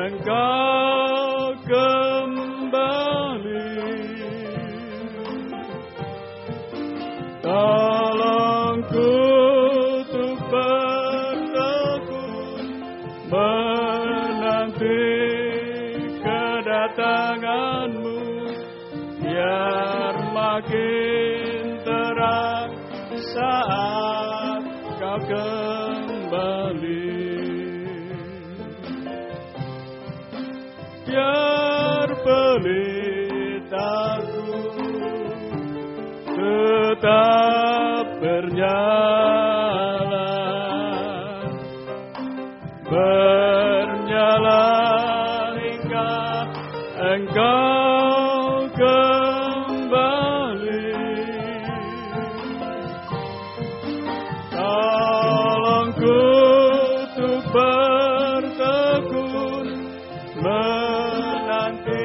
Engkau kembali. Tolongku untuk bertekun menanti kedatangan-Mu, biar makin terang saat Kau kembali. Biar pelitaku tetap bernyala, bernyala hingga Engkau kembali. Tolongku untuk bertekun menanti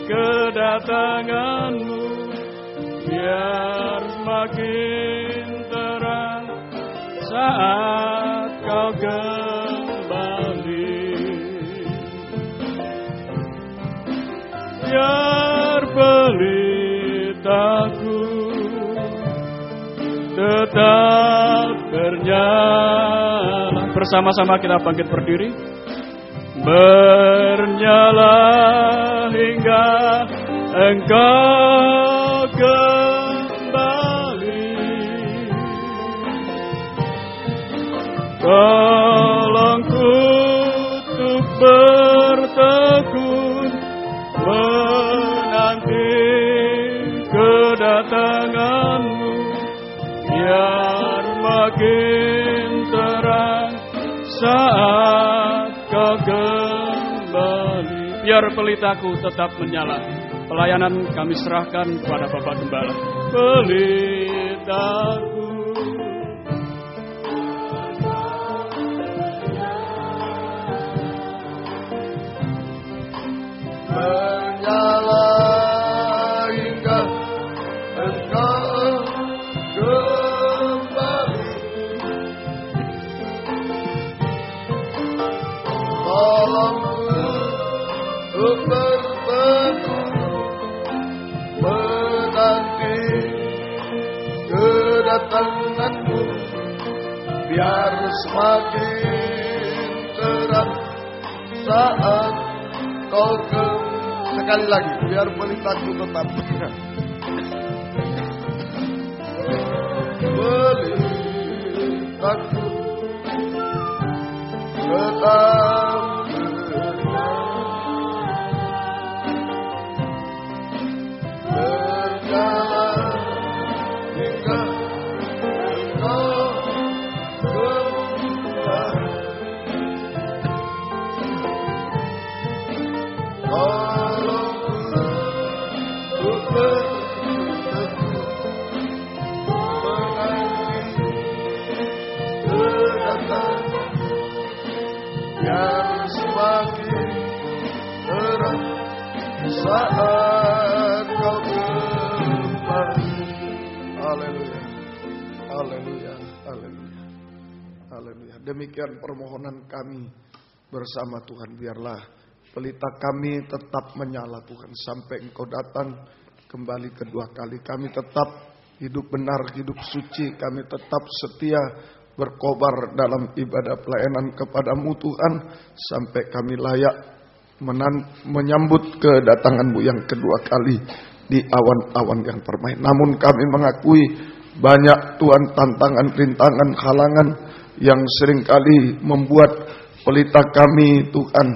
kedatangan-Mu, biar semakin terang saat Kau kembali. Biar pelitaku tetap bernyala. Bersama-sama kita bangkit berdiri. Bernyala hingga Engkau kembali. Tolongku untuk bertekun menanti kedatangan-Mu, biar makin terang saat Kau kembali. Biar pelitaku tetap menyala. Pelayanan kami serahkan kepada Bapak Gembala. Pelitaku menyala hingga Engkau kembali. Tolongku untuk bertekun menanti kedatangan-Mu, biar semakin terang saat Kau kembali. Sekali lagi, biar pelitaku tetap pelitaku tetap berjalan hingga Engkau kembali. Biar semakin terang saat Kau kembali. Haleluya, haleluya, haleluya, haleluya. Demikian permohonan kami bersama Tuhan. Biarlah pelita kami tetap menyala Tuhan sampai Engkau datang kembali kedua kali. Kami tetap hidup benar, hidup suci. Kami tetap setia berkobar dalam ibadah pelayanan kepadamu Tuhan, sampai kami layak menyambut kedatangan-Mu yang kedua kali di awan-awan yang permai. Namun kami mengakui banyak Tuhan tantangan, rintangan, halangan yang seringkali membuat pelita kami Tuhan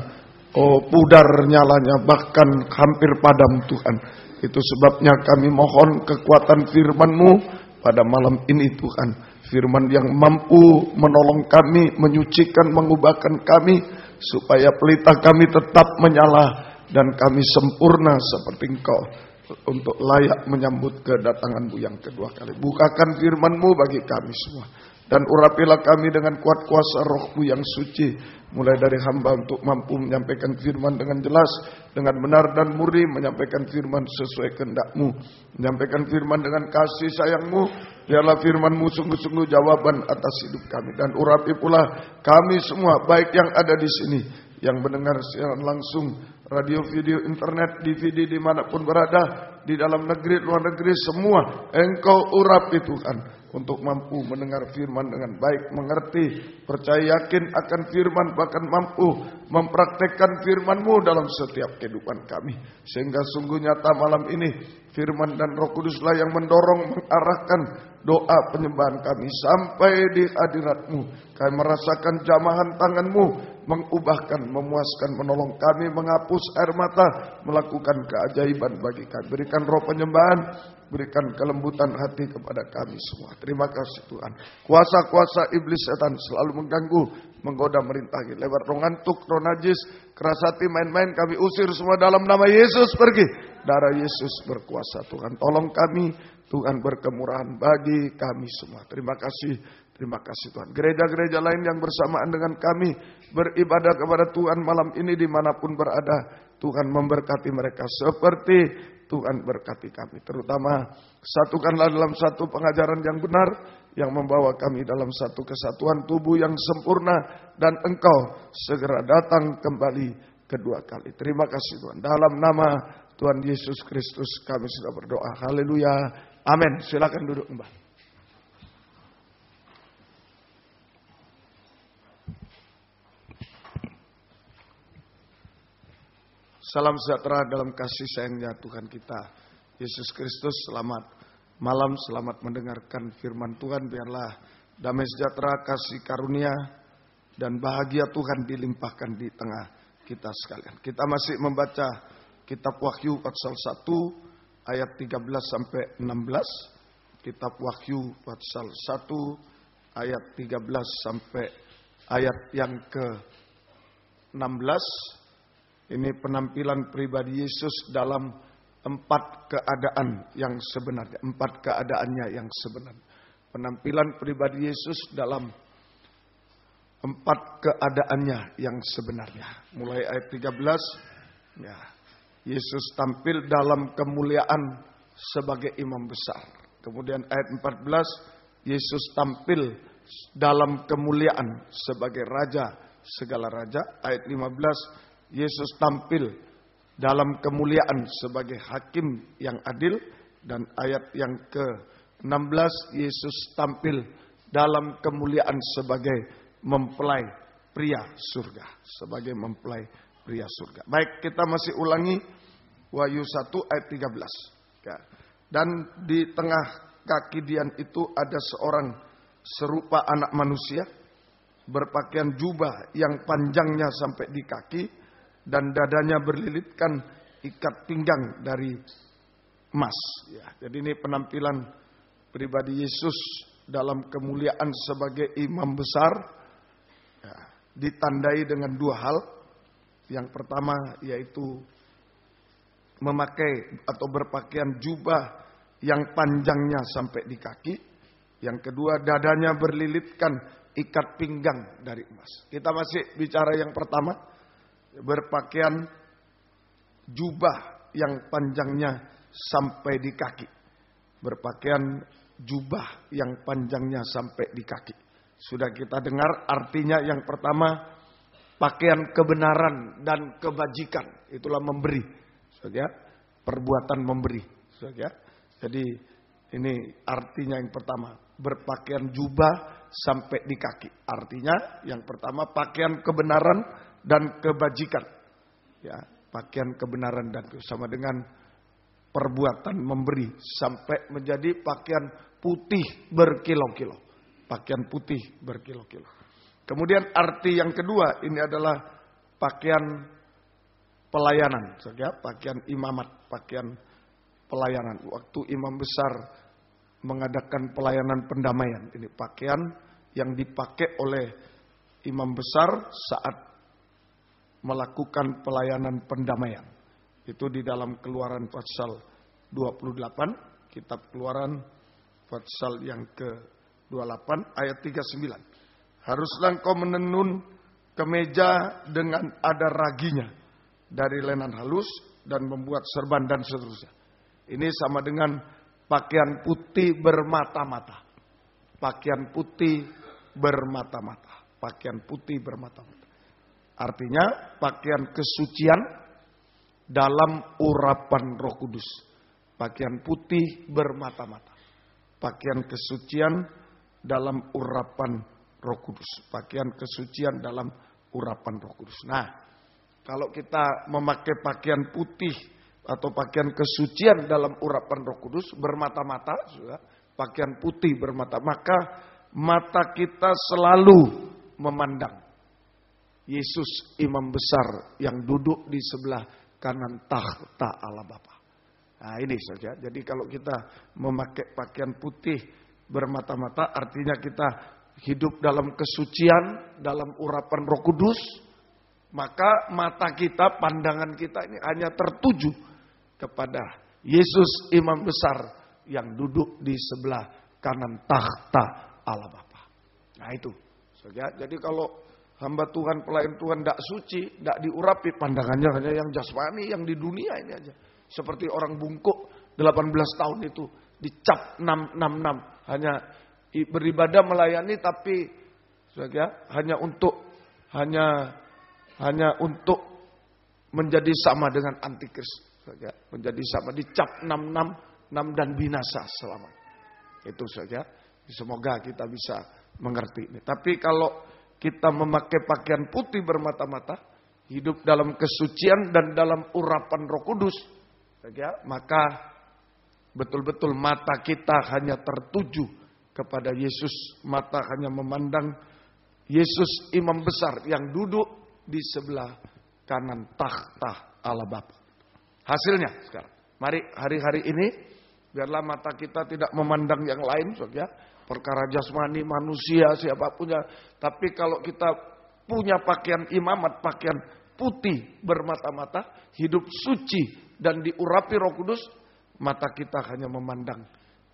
pudar nyalanya, bahkan hampir padam Tuhan. Itu sebabnya kami mohon kekuatan firman-Mu pada malam ini Tuhan. Firman yang mampu menolong kami, menyucikan, mengubahkan kami, supaya pelita kami tetap menyala dan kami sempurna seperti Engkau, untuk layak menyambut kedatangan-Mu yang kedua kali. Bukakan firman-Mu bagi kami semua, dan urapilah kami dengan kuat kuasa Roh-Mu yang suci, mulai dari hamba untuk mampu menyampaikan firman dengan jelas, dengan benar dan murni, menyampaikan firman sesuai kehendak-Mu, menyampaikan firman dengan kasih sayang-Mu. Biarlah firman-Mu sungguh-sungguh jawaban atas hidup kami, dan urapi pula kami semua, baik yang ada di sini, yang mendengar siaran langsung, radio, video, internet, DVD dimanapun berada, di dalam negeri, luar negeri, semua Engkau urapi Tuhan, untuk mampu mendengar firman dengan baik, mengerti, percaya yakin akan firman, bahkan mampu mempraktekkan firman-Mu dalam setiap kehidupan kami. Sehingga sungguh nyata malam ini firman dan Roh Kuduslah yang mendorong, mengarahkan doa penyembahan kami sampai di hadirat-Mu. Kami merasakan jamahan tangan-Mu, mengubahkan, memuaskan, menolong kami, menghapus air mata, melakukan keajaiban bagi kami. Berikan roh penyembahan, berikan kelembutan hati kepada kami semua. Terima kasih Tuhan. Kuasa-kuasa iblis setan selalu mengganggu, menggoda, merintangi. Lewat roh ngantuk, roh najis, keras hati, main-main, kami usir semua dalam nama Yesus, pergi. Darah Yesus berkuasa Tuhan. Tolong kami, Tuhan berkemurahan bagi kami semua. Terima kasih Tuhan. Gereja-gereja lain yang bersamaan dengan kami beribadah kepada Tuhan malam ini dimanapun berada, Tuhan memberkati mereka seperti Tuhan berkati kami. Terutama satukanlah dalam satu pengajaran yang benar, yang membawa kami dalam satu kesatuan tubuh yang sempurna, dan Engkau segera datang kembali kedua kali. Terima kasih Tuhan. Dalam nama Tuhan Yesus Kristus kami sudah berdoa. Haleluya. Amin. Silakan duduk Mbak. Salam sejahtera dalam kasih sayangnya Tuhan kita Yesus Kristus. Selamat malam, selamat mendengarkan firman Tuhan. Biarlah damai sejahtera, kasih karunia, dan bahagia Tuhan dilimpahkan di tengah kita sekalian. Kita masih membaca kitab Wahyu pasal 1 ayat 13 sampai 16. Kitab Wahyu pasal 1 ayat 13 sampai ayat yang ke-16. Ini penampilan pribadi Yesus dalam 4 keadaan yang sebenarnya. 4 keadaannya yang sebenarnya. Penampilan pribadi Yesus dalam 4 keadaannya yang sebenarnya. Mulai ayat 13. Ya, Yesus tampil dalam kemuliaan sebagai imam besar. Kemudian ayat 14. Yesus tampil dalam kemuliaan sebagai raja segala raja. Ayat 15. Yesus tampil dalam kemuliaan sebagai hakim yang adil. Dan ayat yang ke-16, Yesus tampil dalam kemuliaan sebagai mempelai pria surga. Sebagai mempelai pria surga. Baik, kita masih ulangi Wahyu 1 ayat 13. Dan di tengah kaki Dian itu ada seorang serupa anak manusia, berpakaian jubah yang panjangnya sampai di kaki, dan dadanya berlilitkan ikat pinggang dari emas. Ya, jadi ini penampilan pribadi Yesus dalam kemuliaan sebagai imam besar. Ya, ditandai dengan 2 hal. Yang pertama yaitu memakai atau berpakaian jubah yang panjangnya sampai di kaki. Yang kedua, dadanya berlilitkan ikat pinggang dari emas. Kita masih bicara yang pertama. Berpakaian jubah yang panjangnya sampai di kaki. Berpakaian jubah yang panjangnya sampai di kaki. Sudah kita dengar artinya yang pertama, pakaian kebenaran dan kebajikan. Itulah memberi. Saudara, perbuatan memberi. Saudara. Jadi ini artinya yang pertama, berpakaian jubah sampai di kaki. Artinya yang pertama, pakaian kebenaran dan kebajikan. Ya, pakaian kebenaran dan sama dengan perbuatan memberi sampai menjadi pakaian putih berkilo-kilo. Pakaian putih berkilo-kilo. Kemudian arti yang kedua ini adalah pakaian pelayanan, saudara, pakaian imamat, pakaian pelayanan. Waktu imam besar mengadakan pelayanan pendamaian, ini pakaian yang dipakai oleh imam besar saat melakukan pelayanan pendamaian. Itu di dalam Keluaran pasal 28, kitab Keluaran pasal yang ke-28 ayat 39. Haruslah engkau menenun kemeja dengan ada raginya dari lenan halus dan membuat serban dan seterusnya. Ini sama dengan pakaian putih bermata-mata. Pakaian putih bermata-mata. Pakaian putih bermata-mata. Artinya pakaian kesucian dalam urapan Roh Kudus. Pakaian putih bermata-mata. Pakaian kesucian dalam urapan Roh Kudus. Pakaian kesucian dalam urapan Roh Kudus. Nah, kalau kita memakai pakaian putih atau pakaian kesucian dalam urapan Roh Kudus bermata-mata, pakaian putih bermata, maka mata kita selalu memandang Yesus imam besar yang duduk di sebelah kanan takhta Allah Bapa. Nah ini saja. Jadi kalau kita memakai pakaian putih bermata-mata, artinya kita hidup dalam kesucian, dalam urapan Roh Kudus. Maka mata kita, pandangan kita ini hanya tertuju kepada Yesus imam besar yang duduk di sebelah kanan takhta Allah Bapa. Nah itu saja. Jadi kalau hamba Tuhan, pelayan Tuhan tidak suci, tidak diurapi, pandangannya hanya yang jasmani, yang di dunia ini aja. Seperti orang bungkuk 18 tahun itu dicap 666, hanya beribadah melayani tapi hanya untuk menjadi sama dengan antikris, menjadi sama, dicap 666 dan binasa selamanya. Itu saja. Semoga kita bisa mengerti ini. Tapi kalau kita memakai pakaian putih bermata-mata, hidup dalam kesucian dan dalam urapan Roh Kudus, maka betul-betul mata kita hanya tertuju kepada Yesus. Mata hanya memandang Yesus imam besar yang duduk di sebelah kanan takhta Allah Bapa. Hasilnya sekarang, mari hari-hari ini biarlah mata kita tidak memandang yang lain, perkara jasmani manusia siapapun ya. Tapi kalau kita punya pakaian imamat, pakaian putih bermata-mata, hidup suci dan diurapi Roh Kudus, mata kita hanya memandang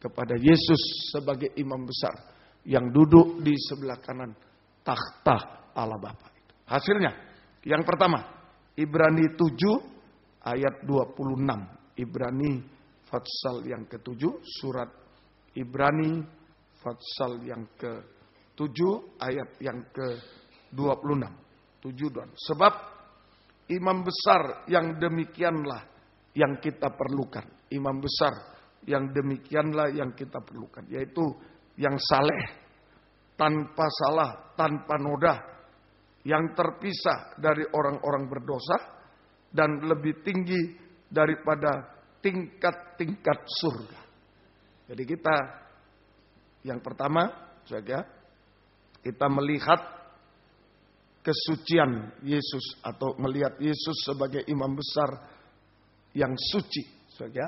kepada Yesus sebagai imam besar yang duduk di sebelah kanan takhta Allah Bapa. Hasilnya yang pertama, Ibrani 7 ayat 26. Ibrani fatsal yang ke-7, surat Ibrani fatsal yang ke-7 ayat yang ke-26. 7. Sebab imam besar yang demikianlah yang kita perlukan. Imam besar yang demikianlah yang kita perlukan. Yaitu yang saleh, tanpa salah, tanpa noda, yang terpisah dari orang-orang berdosa, dan lebih tinggi daripada tingkat-tingkat surga. Jadi kita yang pertama saja, kita melihat kesucian Yesus atau melihat Yesus sebagai imam besar yang suci saja.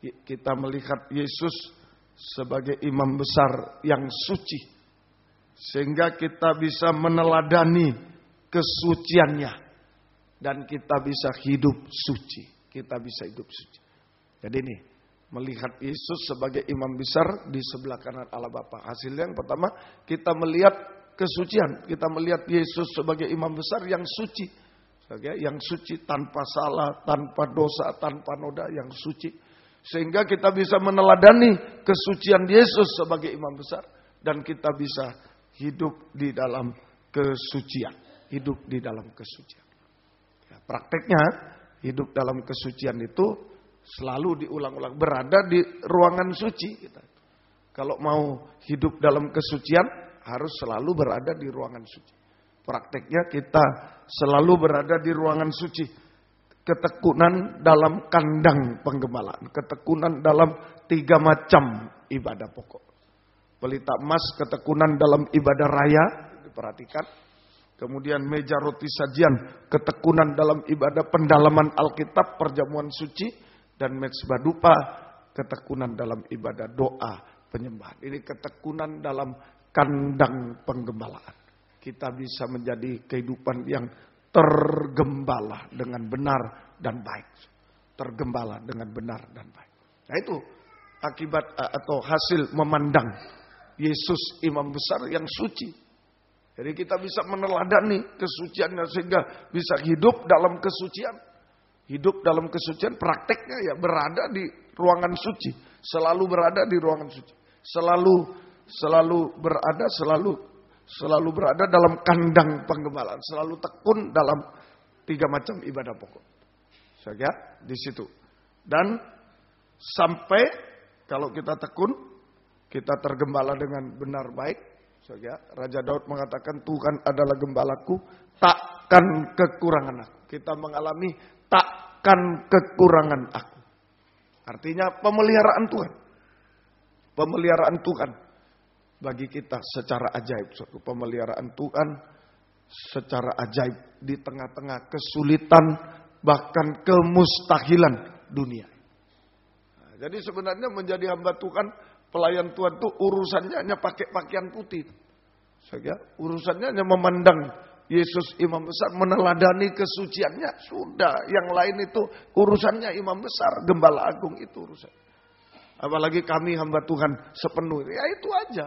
Kita melihat Yesus sebagai imam besar yang suci, sehingga kita bisa meneladani kesuciannya dan kita bisa hidup suci. Kita bisa hidup suci. Jadi ini melihat Yesus sebagai imam besar di sebelah kanan Allah Bapa. Hasilnya yang pertama, kita melihat kesucian. Kita melihat Yesus sebagai imam besar yang suci. Yang suci tanpa salah, tanpa dosa, tanpa noda, yang suci. Sehingga kita bisa meneladani kesucian Yesus sebagai imam besar. Dan kita bisa hidup di dalam kesucian. Hidup di dalam kesucian. Ya, prakteknya hidup dalam kesucian itu selalu diulang-ulang, berada di ruangan suci. Kalau mau hidup dalam kesucian, harus selalu berada di ruangan suci. Prakteknya kita selalu berada di ruangan suci. Ketekunan dalam kandang penggembalaan. Ketekunan dalam 3 macam ibadah pokok. Pelita emas, ketekunan dalam ibadah raya, diperhatikan. Kemudian meja roti sajian, ketekunan dalam ibadah pendalaman Alkitab, perjamuan suci. Dan mezbah dupa, ketekunan dalam ibadah doa penyembahan. Ini ketekunan dalam kandang penggembalaan. Kita bisa menjadi kehidupan yang tergembala dengan benar dan baik. Tergembala dengan benar dan baik. Nah itu akibat atau hasil memandang Yesus imam besar yang suci. Jadi kita bisa meneladani kesuciannya sehingga bisa hidup dalam kesucian. Hidup dalam kesucian, prakteknya ya berada di ruangan suci. Selalu berada di ruangan suci. Selalu berada, selalu selalu berada dalam kandang penggembalaan, selalu tekun dalam 3 macam ibadah pokok. Saudara, di situ. Dan sampai kalau kita tekun, kita tergembala dengan benar baik. Saudara, Raja Daud mengatakan, Tuhan adalah gembalaku, takkan kekurangan aku. Kita mengalami takkan kekurangan aku. Artinya pemeliharaan Tuhan. Pemeliharaan Tuhan bagi kita secara ajaib. Suatu pemeliharaan Tuhan secara ajaib di tengah-tengah kesulitan, bahkan kemustahilan dunia. Nah, jadi sebenarnya menjadi hamba Tuhan, pelayan Tuhan itu urusannya hanya pakai pakaian putih. Urusannya hanya memandang Yesus imam besar, meneladani kesuciannya, sudah. Yang lain itu urusannya imam besar, gembala agung, itu urusan. Apalagi kami hamba Tuhan sepenuh, ya itu aja.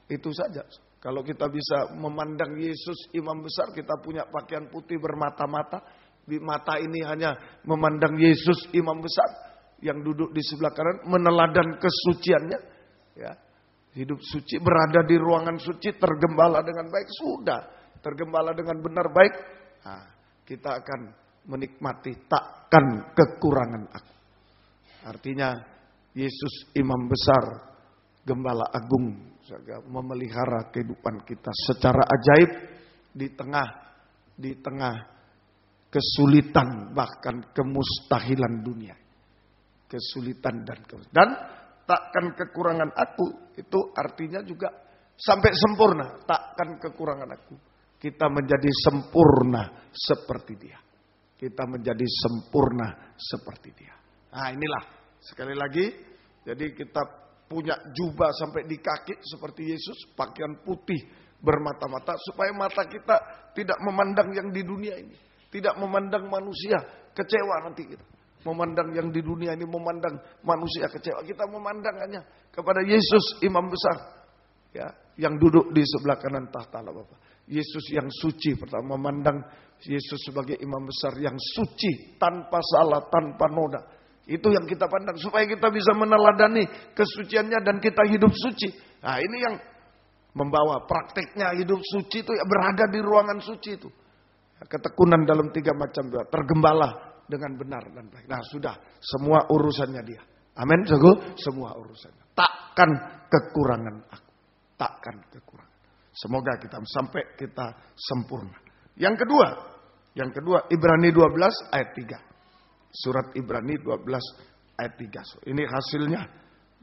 Itu saja. Kalau kita bisa memandang Yesus imam besar, kita punya pakaian putih bermata-mata. Di mata ini hanya memandang Yesus imam besar yang duduk di sebelah kanan, meneladan kesuciannya. Ya, hidup suci, berada di ruangan suci, tergembala dengan baik, sudah. Tergembala dengan benar baik, nah, kita akan menikmati takkan kekurangan aku. Artinya Yesus imam besar, gembala agung, memelihara kehidupan kita secara ajaib di tengah kesulitan, bahkan kemustahilan dunia. Kesulitan dan takkan kekurangan aku, itu artinya juga sampai sempurna. Takkan kekurangan aku. Kita menjadi sempurna seperti dia. Kita menjadi sempurna seperti dia. Nah inilah, sekali lagi, jadi kita punya jubah sampai di kaki seperti Yesus, pakaian putih bermata-mata, supaya mata kita tidak memandang yang di dunia ini. Tidak memandang manusia, kecewa nanti kita. Memandang yang di dunia ini, memandang manusia kecewa. Kita memandang hanya kepada Yesus imam besar, ya, yang duduk di sebelah kanan tahta Allah Bapa. Yesus yang suci, pertama memandang Yesus sebagai imam besar yang suci, tanpa salah, tanpa noda. Itu yang kita pandang, supaya kita bisa meneladani kesuciannya dan kita hidup suci. Nah ini yang membawa prakteknya hidup suci itu, ya, berada di ruangan suci itu. Ketekunan dalam 3 macam, tergembala dengan benar dan baik. Nah sudah, semua urusannya dia. Amin, semua urusannya. Takkan kekurangan aku. Takkan kekurangan. Semoga kita sampai kita sempurna. Yang kedua Ibrani 12 ayat 3. Surat Ibrani 12 ayat 3. Ini hasilnya,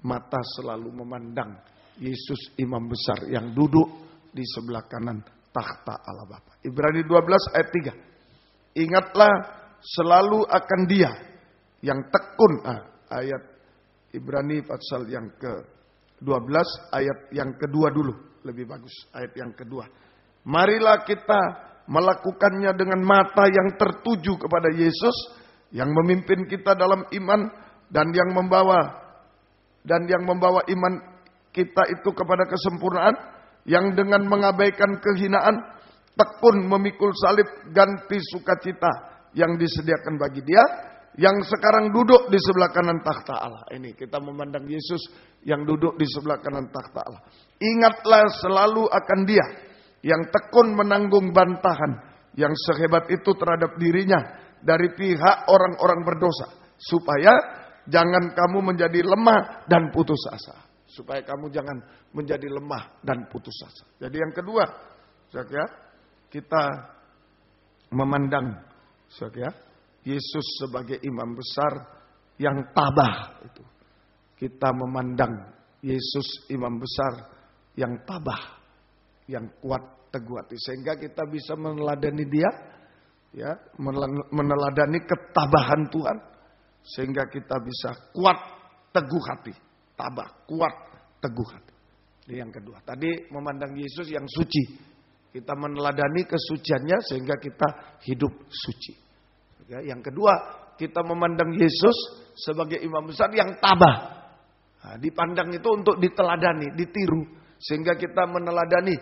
mata selalu memandang Yesus imam besar yang duduk di sebelah kanan tahta Allah Bapa. Ibrani 12 ayat 3. Ingatlah selalu akan dia yang tekun. Ayat Ibrani pasal yang ke-12 ayat yang kedua dulu. Lebih bagus ayat yang kedua. Marilah kita melakukannya dengan mata yang tertuju kepada Yesus yang memimpin kita dalam iman dan yang membawa iman kita itu kepada kesempurnaan, yang dengan mengabaikan kehinaan tekun memikul salib ganti sukacita yang disediakan bagi dia yang sekarang duduk di sebelah kanan takhta Allah. Ini kita memandang Yesus yang duduk di sebelah kanan takhta Allah. Ingatlah selalu akan dia yang tekun menanggung bantahan yang sehebat itu terhadap dirinya dari pihak orang-orang berdosa, supaya jangan kamu menjadi lemah dan putus asa. Supaya kamu jangan menjadi lemah dan putus asa. Jadi yang kedua, kita memandang Yesus sebagai imam besar yang tabah itu. Kita memandang Yesus imam besar yang tabah, yang kuat teguh hati, sehingga kita bisa meneladani dia, ya, meneladani ketabahan Tuhan, sehingga kita bisa kuat teguh hati, tabah, kuat teguh hati. Ini yang kedua. Tadi memandang Yesus yang suci, kita meneladani kesuciannya sehingga kita hidup suci. Ya, yang kedua, kita memandang Yesus sebagai imam besar yang tabah. Nah, dipandang itu untuk diteladani, ditiru. Sehingga kita meneladani,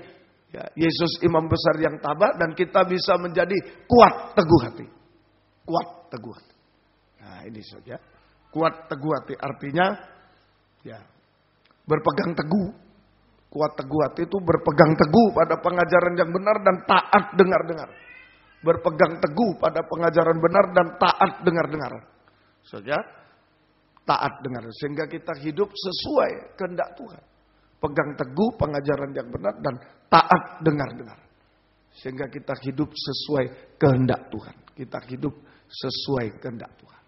ya, Yesus imam besar yang tabah, dan kita bisa menjadi kuat teguh hati. Kuat teguh hati. Nah ini saja. Kuat teguh hati artinya, ya, berpegang teguh Kuat teguh hati itu berpegang teguh pada pengajaran yang benar dan taat dengar-dengar. Berpegang teguh pada pengajaran benar dan taat dengar-dengar. Saja taat dengar. Sehingga kita hidup sesuai kehendak Tuhan. Pegang teguh pengajaran yang benar dan taat dengar-dengar. Sehingga kita hidup sesuai kehendak Tuhan. Kita hidup sesuai kehendak Tuhan.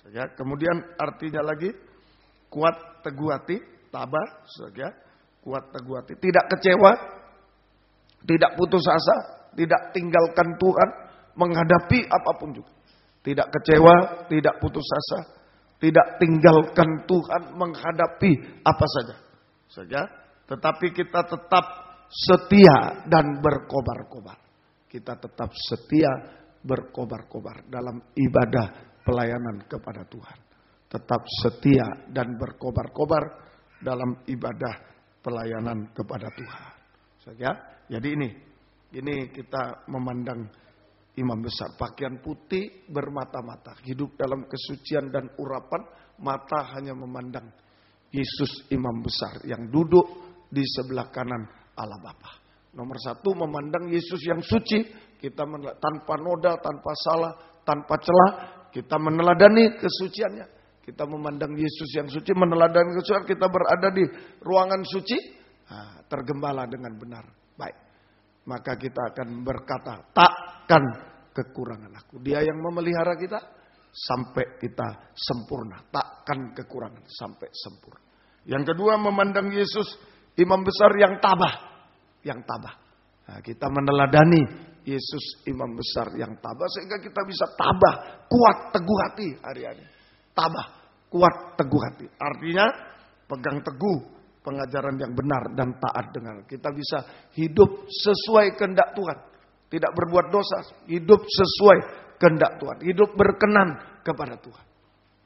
Saja. Kemudian artinya lagi kuat teguh hati, tabah, saja. Kuat teguh hati, tidak kecewa, tidak putus asa, tidak tinggalkan Tuhan, menghadapi apapun juga. Tidak kecewa, tidak putus asa, tidak tinggalkan Tuhan, menghadapi apa saja. Tetapi kita tetap setia dan berkobar-kobar. Kita tetap setia berkobar-kobar dalam ibadah pelayanan kepada Tuhan. Tetap setia dan berkobar-kobar dalam ibadah pelayanan kepada Tuhan. Jadi ini kita memandang imam besar. Pakaian putih bermata-mata. Hidup dalam kesucian dan urapan. Mata hanya memandang Yesus imam besar yang duduk di sebelah kanan Allah Bapa. Nomor satu, memandang Yesus yang suci. Kita tanpa noda, tanpa salah, tanpa celah. Kita meneladani kesuciannya. Kita memandang Yesus yang suci, meneladani kesucian. Kita berada di ruangan suci. Tergembala dengan benar. Baik. Maka kita akan berkata, takkan kekurangan aku. Dia yang memelihara kita sampai kita sempurna. Takkan kekurangan sampai sempurna. Yang kedua, memandang Yesus imam besar yang tabah. Yang tabah. Kita meneladani Yesus imam besar yang tabah. Sehingga kita bisa tabah. Kuat teguh hati hari-hari. Tabah. Kuat teguh hati. Artinya pegang teguh pengajaran yang benar dan taat dengar. Kita bisa hidup sesuai kehendak Tuhan. Tidak berbuat dosa. Hidup sesuai kehendak Tuhan. Hidup berkenan kepada Tuhan.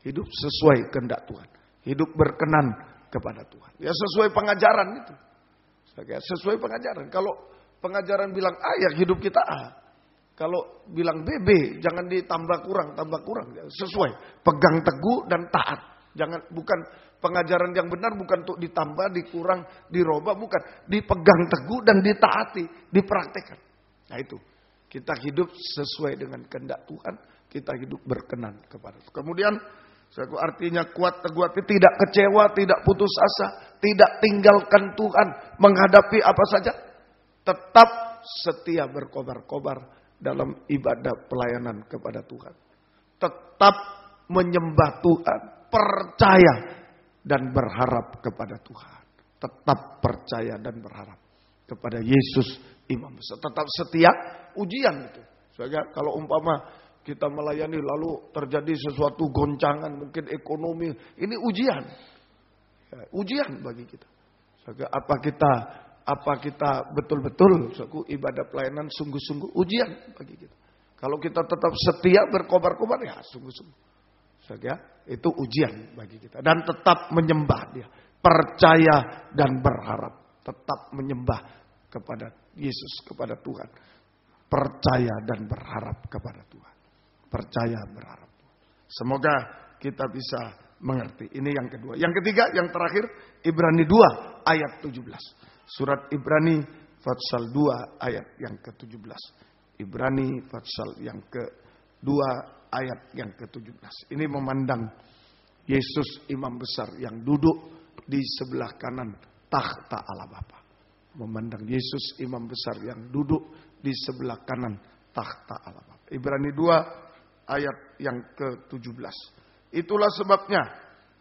Hidup sesuai kehendak Tuhan. Hidup berkenan kepada Tuhan. Ya sesuai pengajaran itu. Sesuai pengajaran. Kalau pengajaran bilang A, ya hidup kita A. Kalau bilang B, jangan ditambah kurang, tambah kurang. Sesuai. Pegang teguh dan taat. Bukan pengajaran yang benar, bukan untuk ditambah, dikurang, dirubah, bukan. Dipegang teguh dan ditaati, dipraktekkan. Nah itu. Kita hidup sesuai dengan kehendak Tuhan. Kita hidup berkenan kepada Tuhan. Kemudian, artinya kuat teguh hati, tidak kecewa, tidak putus asa, tidak tinggalkan Tuhan, menghadapi apa saja. Tetap setia berkobar-kobar dalam ibadah pelayanan kepada Tuhan. Tetap menyembah Tuhan, percaya dan berharap kepada Tuhan. Tetap percaya dan berharap kepada Yesus imam besar. Tetap setia, ujian itu. Soalnya kalau umpama kita melayani lalu terjadi sesuatu goncangan, mungkin ekonomi, ini ujian. Ya, ujian bagi kita. Soalnya apa kita betul-betul ibadah pelayanan sungguh-sungguh ujian bagi kita. Kalau kita tetap setia berkobar-kobar, ya sungguh-sungguh. Itu ujian bagi kita. Dan tetap menyembah dia. Percaya dan berharap. Tetap menyembah kepada Yesus, kepada Tuhan. Percaya dan berharap kepada Tuhan. Percaya berharap. Semoga kita bisa mengerti. Ini yang kedua. Yang ketiga, yang terakhir, Ibrani 2 ayat 17. Surat Ibrani pasal 2 ayat yang ke-17. Ibrani pasal yang ke-2 ayat yang ke-17. Ini memandang Yesus imam besar yang duduk di sebelah kanan takhta Allah Bapa. Memandang Yesus imam besar yang duduk di sebelah kanan takhta Allah Bapa. Ibrani 2 ayat yang ke-17. Itulah sebabnya,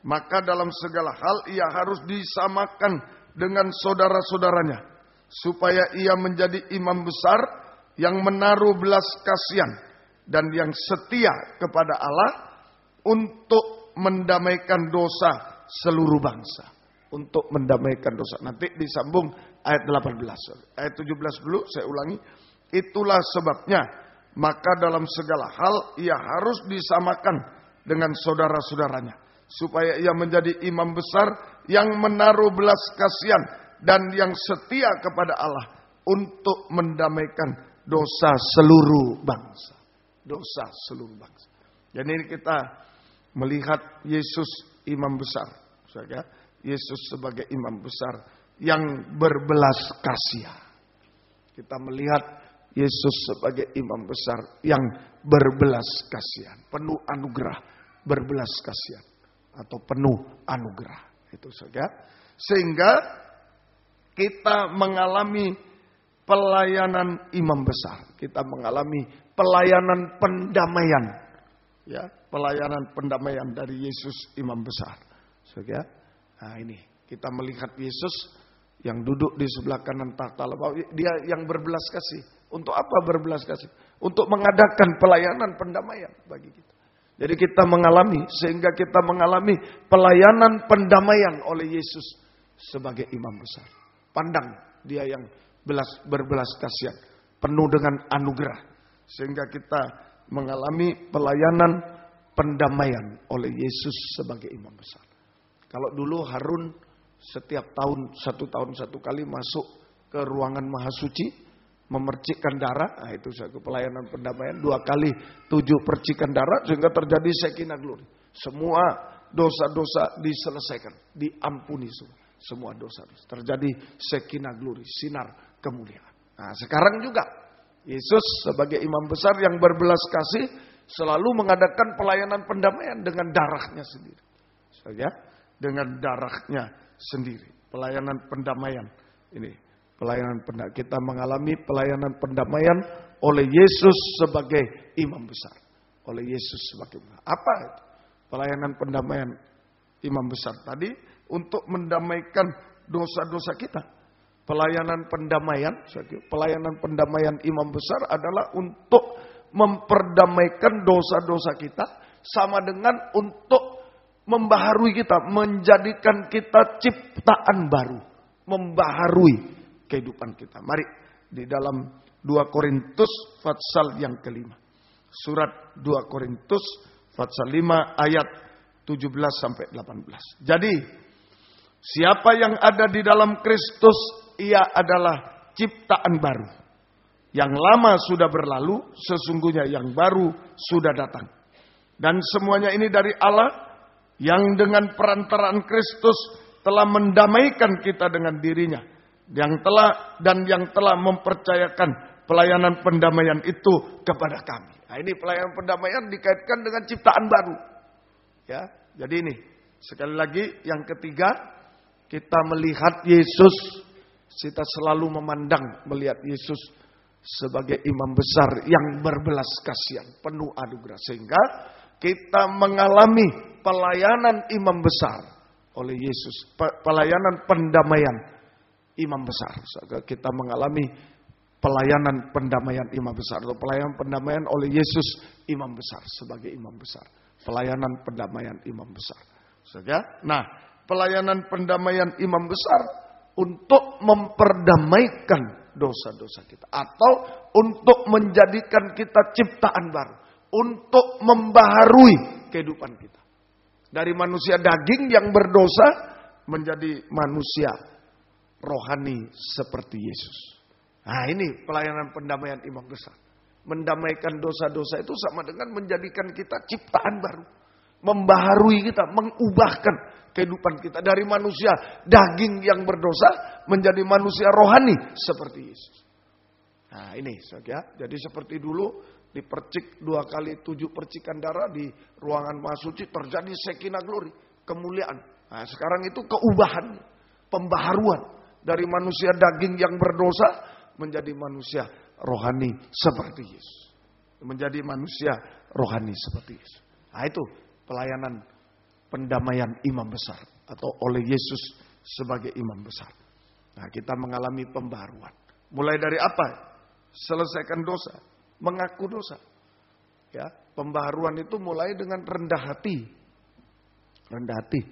maka dalam segala hal ia harus disamakan dengan saudara-saudaranya, supaya ia menjadi imam besar yang menaruh belas kasihan dan yang setia kepada Allah untuk mendamaikan dosa seluruh bangsa. Untuk mendamaikan dosa. Nanti disambung ayat 18. Ayat 17 dulu saya ulangi. Itulah sebabnya, maka dalam segala hal ia harus disamakan dengan saudara-saudaranya, supaya ia menjadi imam besar yang menaruh belas kasihan dan yang setia kepada Allah untuk mendamaikan dosa seluruh bangsa. Dosa seluruh bangsa. Jadi ini kita melihat Yesus imam besar. Yesus sebagai imam besar yang berbelas kasihan. Kita melihat Yesus sebagai imam besar yang berbelas kasihan, penuh anugerah, berbelas kasihan atau penuh anugerah. Itu saja. Sehingga kita mengalami pelayanan imam besar. Kita mengalami pelayanan pendamaian. Ya, pelayanan pendamaian dari Yesus imam besar. Saja. Nah, ini kita melihat Yesus yang duduk di sebelah kanan tahta Allah. Dia yang berbelas kasih. Untuk apa berbelas kasih? Untuk mengadakan pelayanan pendamaian bagi kita. Jadi kita mengalami, sehingga kita mengalami pelayanan pendamaian oleh Yesus sebagai imam besar. Pandang dia yang berbelas kasihan, penuh dengan anugerah. Sehingga kita mengalami pelayanan pendamaian oleh Yesus sebagai imam besar. Kalau dulu Harun setiap tahun, satu kali masuk ke ruangan maha suci, memercikkan darah, nah itu satu pelayanan pendamaian. 2 kali 7 percikan darah sehingga terjadi Shekinah Glory. Semua dosa-dosa diselesaikan, diampuni semua dosa-dosa. Terjadi Shekinah Glory, sinar kemuliaan. Nah, sekarang juga Yesus sebagai imam besar yang berbelas kasih selalu mengadakan pelayanan pendamaian dengan darahnya sendiri. Saja, dengan darahnya sendiri. Pelayanan pendamaian ini. Kita mengalami pelayanan pendamaian oleh Yesus sebagai imam besar. Oleh Yesus sebagai imam besar. Apa itu? Pelayanan pendamaian imam besar tadi untuk mendamaikan dosa-dosa kita. Pelayanan pendamaian imam besar adalah untuk memperdamaikan dosa-dosa kita, sama dengan untuk membaharui kita, menjadikan kita ciptaan baru, membaharui kehidupan kita. Mari di dalam 2 Korintus pasal yang kelima. Surat 2 Korintus pasal 5 ayat 17 sampai 18. Jadi siapa yang ada di dalam Kristus, ia adalah ciptaan baru. Yang lama sudah berlalu, sesungguhnya yang baru sudah datang. Dan semuanya ini dari Allah yang dengan perantaraan Kristus telah mendamaikan kita dengan dirinya. Yang telah mempercayakan pelayanan pendamaian itu kepada kami. Nah, ini pelayanan pendamaian dikaitkan dengan ciptaan baru. Ya, jadi ini sekali lagi yang ketiga, kita melihat Yesus, kita selalu melihat Yesus sebagai imam besar yang berbelas kasihan, penuh anugerah, sehingga kita mengalami pelayanan imam besar oleh Yesus, pelayanan pendamaian imam besar. Kita mengalami pelayanan pendamaian imam besar atau pelayanan pendamaian oleh Yesus imam besar sebagai imam besar. Pelayanan pendamaian imam besar. Nah, pelayanan pendamaian imam besar untuk memperdamaikan dosa-dosa kita atau untuk menjadikan kita ciptaan baru, untuk membaharui kehidupan kita. Dari manusia daging yang berdosa menjadi manusia rohani seperti Yesus. Nah, ini pelayanan pendamaian imam besar. Mendamaikan dosa-dosa itu sama dengan menjadikan kita ciptaan baru. Membaharui kita, mengubahkan kehidupan kita. Dari manusia daging yang berdosa menjadi manusia rohani seperti Yesus. Nah, ini saja. Jadi seperti dulu dipercik 2 kali 7 percikan darah di ruangan maha suci, terjadi Shekinah Glory, kemuliaan. Nah, sekarang itu keubahan, pembaharuan. Dari manusia daging yang berdosa menjadi manusia rohani seperti Yesus. Menjadi manusia rohani seperti Yesus. Nah, itu pelayanan pendamaian imam besar atau oleh Yesus sebagai imam besar. Nah, kita mengalami pembaharuan. Mulai dari apa? Selesaikan dosa, mengaku dosa. Ya, pembaharuan itu mulai dengan rendah hati. Rendah hati,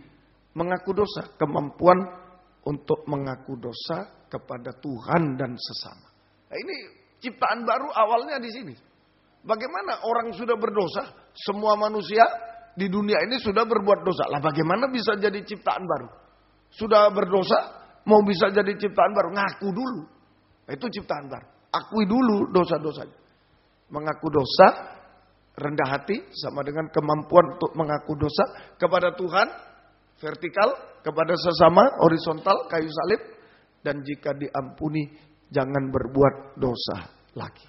mengaku dosa, kemampuan untuk mengaku dosa kepada Tuhan dan sesama. Nah, ini ciptaan baru awalnya di sini. Bagaimana orang sudah berdosa? Semua manusia di dunia ini sudah berbuat dosa. Lah bagaimana bisa jadi ciptaan baru? Sudah berdosa, mau bisa jadi ciptaan baru? Ngaku dulu. Nah, itu ciptaan baru. Akui dulu dosa-dosanya. Mengaku dosa, rendah hati sama dengan kemampuan untuk mengaku dosa kepada Tuhan, vertikal, kepada sesama, horizontal, kayu salib, Dan jika diampuni, jangan berbuat dosa lagi.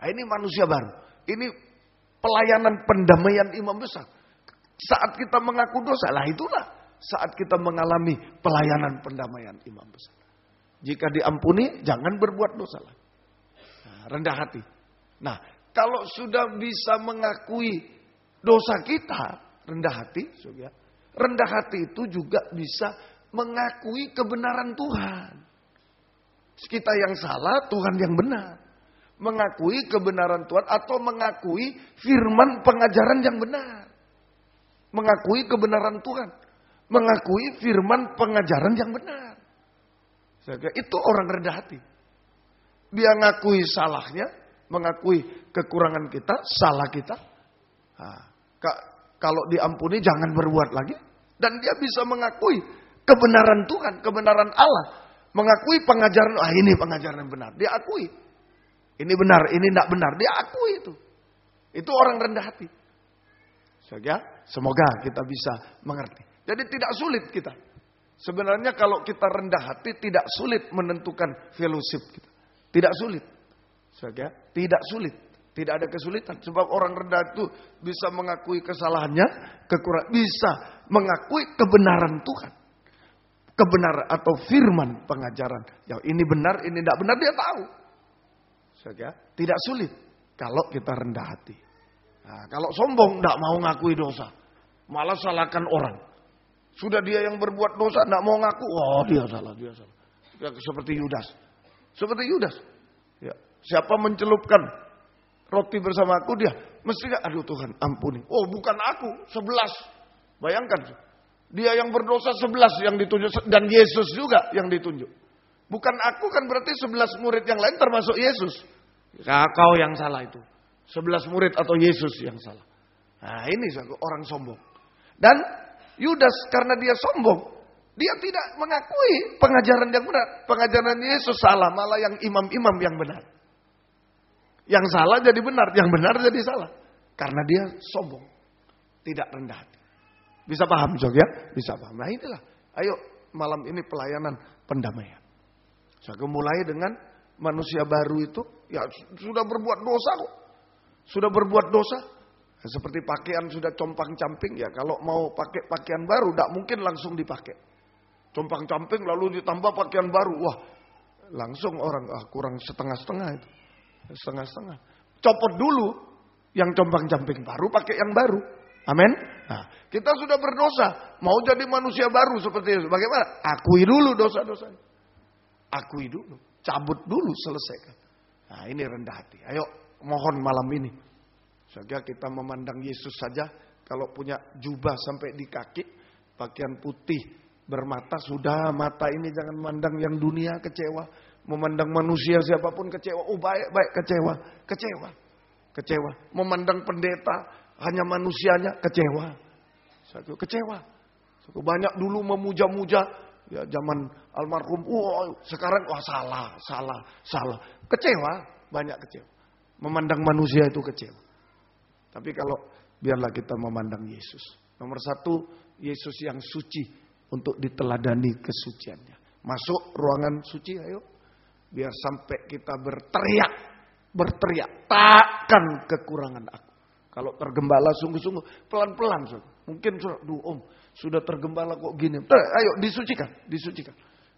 Nah, ini manusia baru. Ini pelayanan pendamaian imam besar. Saat kita mengaku dosa, lah itulah saat kita mengalami pelayanan pendamaian imam besar. Jika diampuni, jangan berbuat dosa lagi. Nah, rendah hati. Nah, kalau sudah bisa mengakui dosa kita, rendah hati, saudara. Rendah hati itu juga bisa mengakui kebenaran Tuhan. Kita yang salah, Tuhan yang benar. Mengakui kebenaran Tuhan atau mengakui firman pengajaran yang benar. Mengakui kebenaran Tuhan. Mengakui firman pengajaran yang benar. Itu orang rendah hati. Dia ngakui salahnya, mengakui kekurangan kita, salah kita. Nah, kalau diampuni jangan berbuat lagi. Dan dia bisa mengakui kebenaran Tuhan, kebenaran Allah. Mengakui pengajaran, ini pengajaran yang benar. Dia akui. Ini benar, ini tidak benar. Dia akui itu. Itu orang rendah hati. Semoga kita bisa mengerti. Jadi tidak sulit kita. Sebenarnya kalau kita rendah hati tidak sulit menentukan fellowship kita. Tidak sulit. Tidak sulit. Tidak ada kesulitan. Sebab orang rendah itu bisa mengakui kesalahannya, kekurangan, bisa mengakui kebenaran Tuhan. Kebenaran atau firman pengajaran. Yang ini benar, ini tidak benar, dia tahu. Tidak sulit kalau kita rendah hati. Nah, kalau sombong tidak mau ngakui dosa. Malah salahkan orang. Sudah dia yang berbuat dosa tidak mau ngaku. Oh dia salah, dia salah. Seperti Yudas. Seperti Yudas. Ya. Siapa mencelupkan roti bersama aku dia. Mestinya aduh Tuhan ampuni. Oh bukan aku, 11. Bayangkan. Dia yang berdosa 11 yang ditunjuk. Dan Yesus juga yang ditunjuk. Bukan aku kan berarti 11 murid yang lain termasuk Yesus. Kau yang salah itu. 11 murid atau Yesus yang salah. Nah ini orang sombong. Dan Yudas karena dia sombong. Dia tidak mengakui pengajaran yang benar. Pengajaran Yesus salah. Malah yang imam-imam yang benar. Yang salah jadi benar. Yang benar jadi salah. Karena dia sombong. Tidak rendah hati. Bisa paham Jog ya? Bisa paham. Nah inilah. Ayo malam ini pelayanan pendamaian. Saya mulai dengan manusia baru itu. Ya sudah berbuat dosa kok. Sudah berbuat dosa. Ya, seperti pakaian sudah compang-camping. Ya kalau mau pakai pakaian baru. Tidak mungkin langsung dipakai. Compang-camping lalu ditambah pakaian baru. Wah langsung orang kurang setengah-setengah itu. Setengah-setengah. Copot dulu yang compang-camping baru pakai yang baru. Amin. Nah, kita sudah berdosa. Mau jadi manusia baru seperti itu. Bagaimana? Akui dulu dosa-dosanya. Akui dulu. Cabut dulu, selesaikan. Nah ini rendah hati. Ayo mohon malam ini. Sehingga kita memandang Yesus saja. Kalau punya jubah sampai di kaki. Pakaian putih bermata. Sudah mata ini jangan memandang yang dunia kecewa. Memandang manusia siapapun kecewa. Oh baik kecewa. Kecewa. Kecewa. Memandang pendeta hanya manusianya kecewa. Kecewa. Banyak dulu memuja-muja. Ya zaman almarhum. Sekarang salah. Kecewa. Banyak kecewa. Memandang manusia itu kecewa. Tapi kalau biarlah kita memandang Yesus. Nomor satu. Yesus yang suci. Untuk diteladani kesuciannya. Masuk ruangan suci ayo. Biar sampai kita berteriak. Takkan kekurangan aku. Kalau tergembala sungguh-sungguh. Pelan-pelan. Mungkin sudah tergembala kok gini. Ayo disucikan.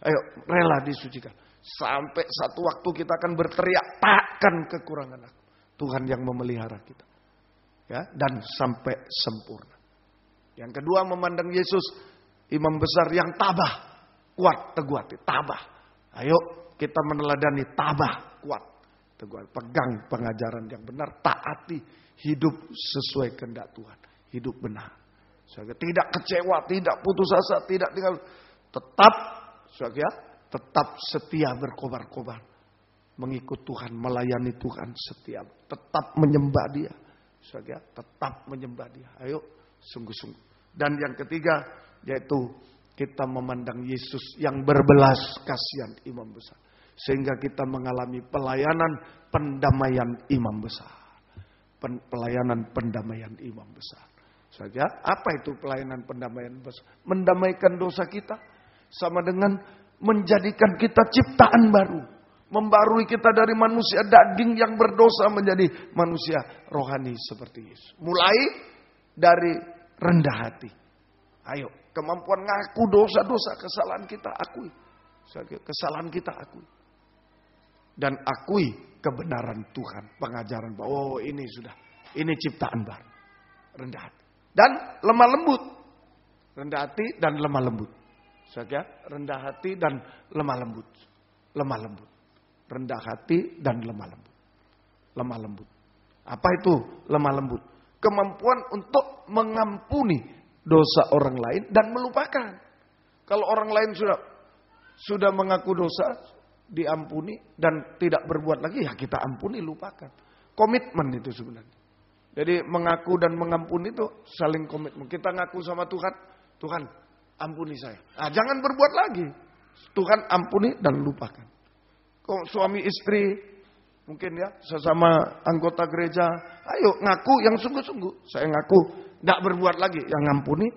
Ayo rela disucikan. Sampai satu waktu kita akan berteriak. Takkan kekurangan aku. Tuhan yang memelihara kita. Ya, dan sampai sempurna. Yang kedua memandang Yesus. Imam besar yang tabah. Kuat, teguh hati. Tabah. Ayo kita meneladani tabah. Kuat, teguh hati. Pegang pengajaran yang benar. Taati. Hidup sesuai kehendak Tuhan. Hidup benar. Tidak kecewa. Tidak putus asa. Tidak tinggal. Tetap setia berkobar-kobar. Mengikut Tuhan. Melayani Tuhan setia. Tetap menyembah dia. Tetap menyembah dia. Ayo sungguh-sungguh. Dan yang ketiga, yaitu kita memandang Yesus yang berbelas kasihan imam besar. Sehingga kita mengalami pelayanan pendamaian imam besar. Pelayanan pendamaian imam besar. Apa itu pelayanan pendamaian besar? Mendamaikan dosa kita. Sama dengan menjadikan kita ciptaan baru. Membarui kita dari manusia daging yang berdosa menjadi manusia rohani seperti Yesus. Mulai dari rendah hati. Ayo, kemampuan ngaku dosa-dosa, kesalahan kita akui. Kesalahan kita akui. Dan akui kebenaran Tuhan. Pengajaran bahwa ini sudah. Ini ciptaan baru. Rendah hati. Dan lemah lembut. Rendah hati dan lemah lembut. Rendah hati dan lemah lembut. Lemah lembut. Rendah hati dan lemah lembut. Lemah lembut. Apa itu lemah lembut? Kemampuan untuk mengampuni dosa orang lain dan melupakan. Kalau orang lain sudah mengaku dosa, diampuni dan tidak berbuat lagi, ya kita ampuni, lupakan. Komitmen itu sebenarnya. Jadi mengaku dan mengampuni itu saling komitmen. Kita ngaku sama Tuhan, Tuhan ampuni saya. Nah, jangan berbuat lagi. Tuhan ampuni dan lupakan. Kok suami istri mungkin ya sesama anggota gereja, ayo ngaku yang sungguh-sungguh. Saya ngaku tidak berbuat lagi, yang ngampuni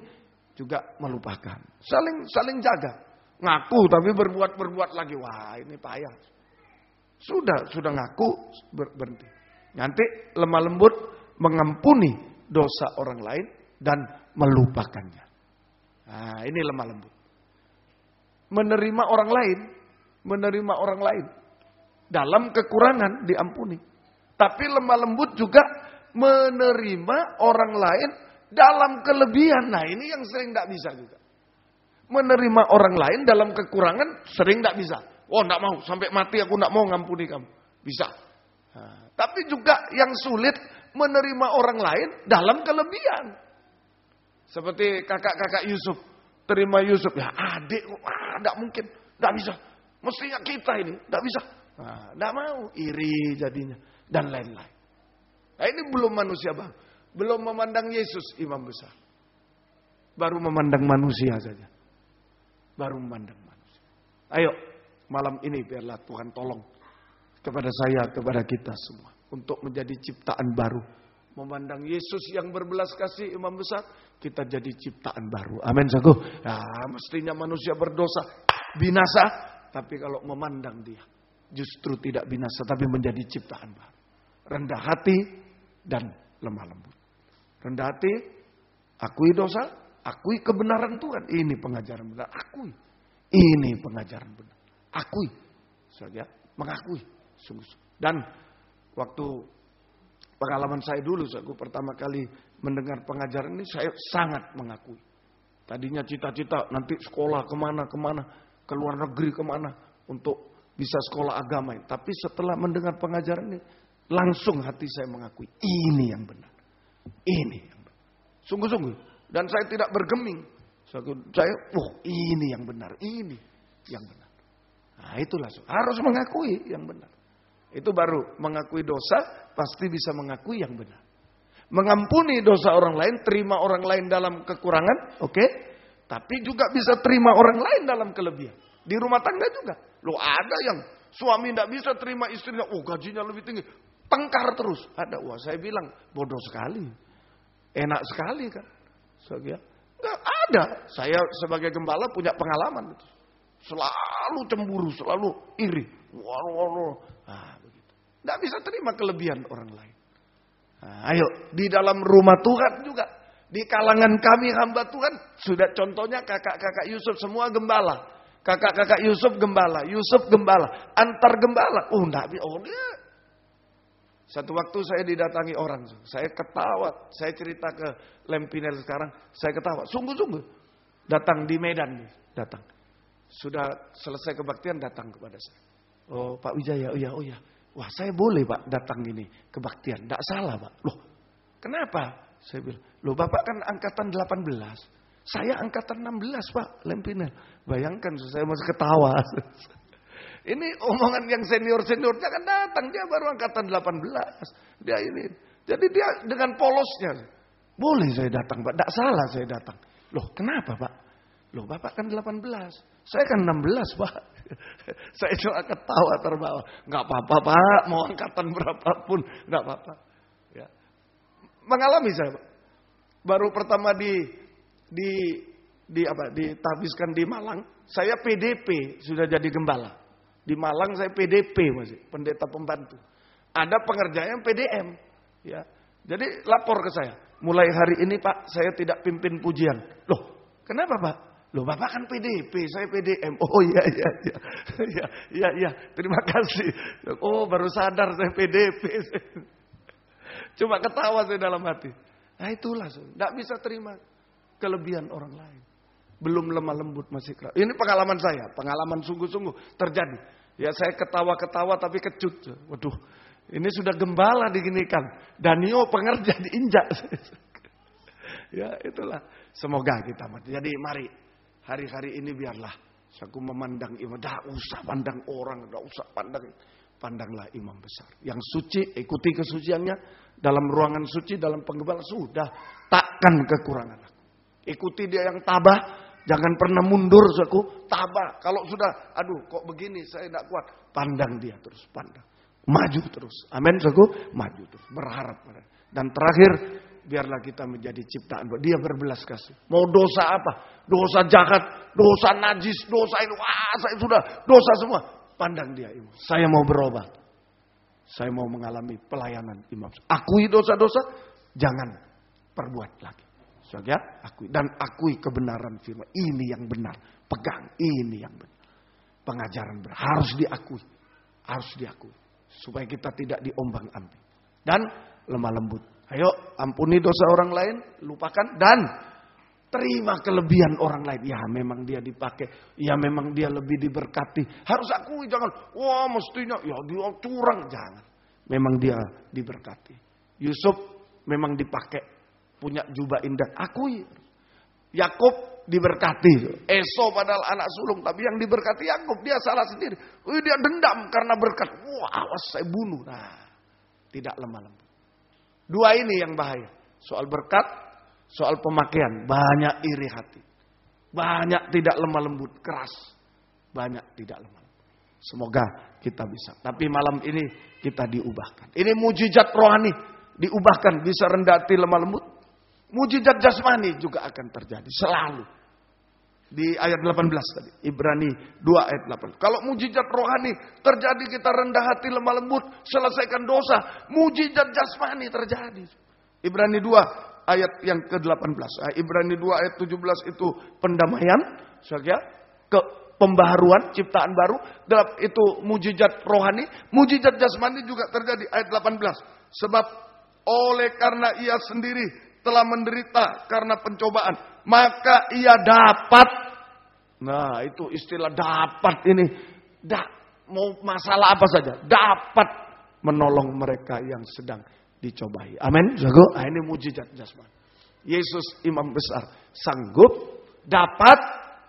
juga melupakan. Saling jaga. Ngaku tapi berbuat lagi. Wah, ini payah. Sudah ngaku berhenti. Nanti lemah lembut mengampuni dosa orang lain dan melupakannya. Nah, ini lemah lembut. Menerima orang lain dalam kekurangan diampuni. Tapi lemah lembut juga menerima orang lain dalam kelebihan. Nah, ini yang sering tidak bisa juga. Menerima orang lain dalam kekurangan sering tidak bisa. Oh, tidak mau. Sampai mati aku tidak mau ngampuni kamu. Bisa. Nah, tapi juga yang sulit menerima orang lain dalam kelebihan. Seperti kakak-kakak Yusuf. Terima Yusuf. Ya adik, tidak mungkin. Tidak bisa. Mestinya kita ini. Tidak bisa. Tidak mau. Iri jadinya. Dan lain-lain. Nah, ini belum manusia bang. Belum memandang Yesus imam besar. Baru memandang manusia saja. Baru memandang manusia. Ayo, malam ini biarlah Tuhan tolong kepada saya, kepada kita semua. Untuk menjadi ciptaan baru. Memandang Yesus yang berbelas kasih imam besar. Kita jadi ciptaan baru. Amin, sagu. Nah, mestinya manusia berdosa, binasa. Tapi kalau memandang dia, justru tidak binasa, tapi menjadi ciptaan baru. Rendah hati dan lemah lembut. Rendah hati, akui dosa, akui kebenaran Tuhan. Ini pengajaran benar. Akui. Ini pengajaran benar. Akui. Saja mengakui. Sungguh-sungguh. Dan waktu pengalaman saya dulu, saya pertama kali mendengar pengajaran ini, saya sangat mengakui. Tadinya cita-cita nanti sekolah kemana, ke luar negeri kemana, untuk bisa sekolah agama. Tapi setelah mendengar pengajaran ini, langsung hati saya mengakui. Ini yang benar. Ini yang benar. Sungguh-sungguh. Dan saya tidak bergeming. Ini yang benar. Ini yang benar. Nah, itulah. Harus mengakui yang benar. Itu baru mengakui dosa, pasti bisa mengakui yang benar. Mengampuni dosa orang lain, terima orang lain dalam kekurangan, oke. Tapi juga bisa terima orang lain dalam kelebihan. Di rumah tangga juga. Loh, ada yang suami tidak bisa terima istrinya, gajinya lebih tinggi. Tengkar terus. Ada, saya bilang, bodoh sekali. Enak sekali kan. Nggak ada. Saya sebagai gembala punya pengalaman. Selalu cemburu, selalu iri. Begitu. Nggak bisa terima kelebihan orang lain. Ayo, di dalam rumah Tuhan juga. Di kalangan kami hamba Tuhan. Sudah contohnya kakak-kakak Yusuf semua gembala. Kakak-kakak Yusuf gembala. Yusuf gembala. Antar gembala. Dia. Satu waktu saya didatangi orang. Saya ketawa. Saya cerita ke Lempiner sekarang. Saya ketawa. Sungguh-sungguh. Datang di Medan. Datang. Sudah selesai kebaktian datang kepada saya. Oh Pak Wijaya. Oh ya. Wah saya boleh Pak datang ini kebaktian. Tidak salah Pak. Loh kenapa? Saya bilang. Loh Bapak kan angkatan 18. Saya angkatan 16 Pak Lempiner. Bayangkan saya masih ketawa. Ini omongan yang senior-seniornya kan datang. Dia baru angkatan 18. Dia ini. Jadi dia dengan polosnya. Boleh saya datang Pak. Tidak salah saya datang. Loh kenapa Pak? Loh Bapak kan 18. Saya kan 16 Pak. Saya cuma ketawa terbawa. Gak apa-apa Pak. Mau angkatan berapapun. Gak apa-apa. Ya. Mengalami saya Pak. Baru pertama ditabiskan di Malang. Saya PDP sudah jadi gembala. Di Malang saya PDP masih, pendeta pembantu. Ada pengerjaan yang PDM, ya. Jadi lapor ke saya. Mulai hari ini Pak, saya tidak pimpin pujian. Loh, kenapa Pak? Loh, Bapak kan PDP, saya PDM. Oh iya. Ya, terima kasih. Oh, baru sadar saya PDP. Cuma ketawa saya dalam hati. Nah itulah, tidak bisa terima kelebihan orang lain. Belum lemah lembut masih keras. Ini pengalaman saya, pengalaman sungguh-sungguh terjadi. Ya saya ketawa-ketawa tapi kecut. Waduh, ini sudah gembala diginikan. Danio pengerja diinjak. Ya itulah. Semoga kita mati. Jadi mari hari-hari ini biarlah aku memandang imam. Tidak usah pandang orang, tidak usah pandanglah imam besar. Yang suci, ikuti kesuciannya. Dalam ruangan suci, dalam penggembalaan sudah. Takkan kekurangan aku. Ikuti dia yang tabah. Jangan pernah mundur, saudaraku. Tabah. Kalau sudah, aduh kok begini, saya tidak kuat. Pandang dia terus, pandang. Maju terus. Amin, saudaraku. Maju terus. Berharap. Dan terakhir, biarlah kita menjadi ciptaan. Dia berbelas kasih. Mau dosa apa? Dosa jahat, dosa najis, dosa ini. Wah, saya sudah dosa semua. Pandang dia, imam. Saya mau berobat. Saya mau mengalami pelayanan imam. Akui dosa-dosa, jangan perbuat lagi. Ya, akui dan akui kebenaran firman. Ini yang benar. Pegang, ini yang benar. Pengajaran benar harus diakui. Harus diakui supaya kita tidak diombang-ambing dan lemah lembut. Ayo, ampuni dosa orang lain, lupakan dan terima kelebihan orang lain. Ya, memang dia dipakai, ya memang dia lebih diberkati. Harus akui, jangan wah mestinya ya dia curang, jangan. Memang dia diberkati. Yusuf memang dipakai. Punya jubah indah, akui. Yakub diberkati. Esau padahal anak sulung, tapi yang diberkati Yakub, dia salah sendiri. Dia dendam karena berkat. Wah, awas saya bunuh. Nah, tidak lemah lembut. Dua ini yang bahaya. Soal berkat, soal pemakaian. Banyak iri hati. Banyak tidak lemah lembut, keras. Banyak tidak lemah lembut. Semoga kita bisa. Tapi malam ini kita diubahkan. Ini mujizat rohani. Diubahkan, bisa rendah hati, lemah lembut. Mujizat jasmani juga akan terjadi selalu. Di ayat 18 tadi, Ibrani 2 ayat 8. Kalau mujizat rohani terjadi, kita rendah hati, lemah lembut, selesaikan dosa, mujizat jasmani terjadi. Ibrani 2 ayat yang ke-18. Ibrani 2 ayat 17 itu pendamaian, saja, pembaharuan, ciptaan baru. Dalam itu mujizat rohani, mujizat jasmani juga terjadi ayat 18. Sebab oleh karena ia sendiri telah menderita karena pencobaan, maka ia dapat. Nah, itu istilah dapat ini. Mau masalah apa saja, dapat menolong mereka yang sedang dicobai. Amin. Jago. Nah, ini mujizat jasmani. Yesus imam besar sanggup dapat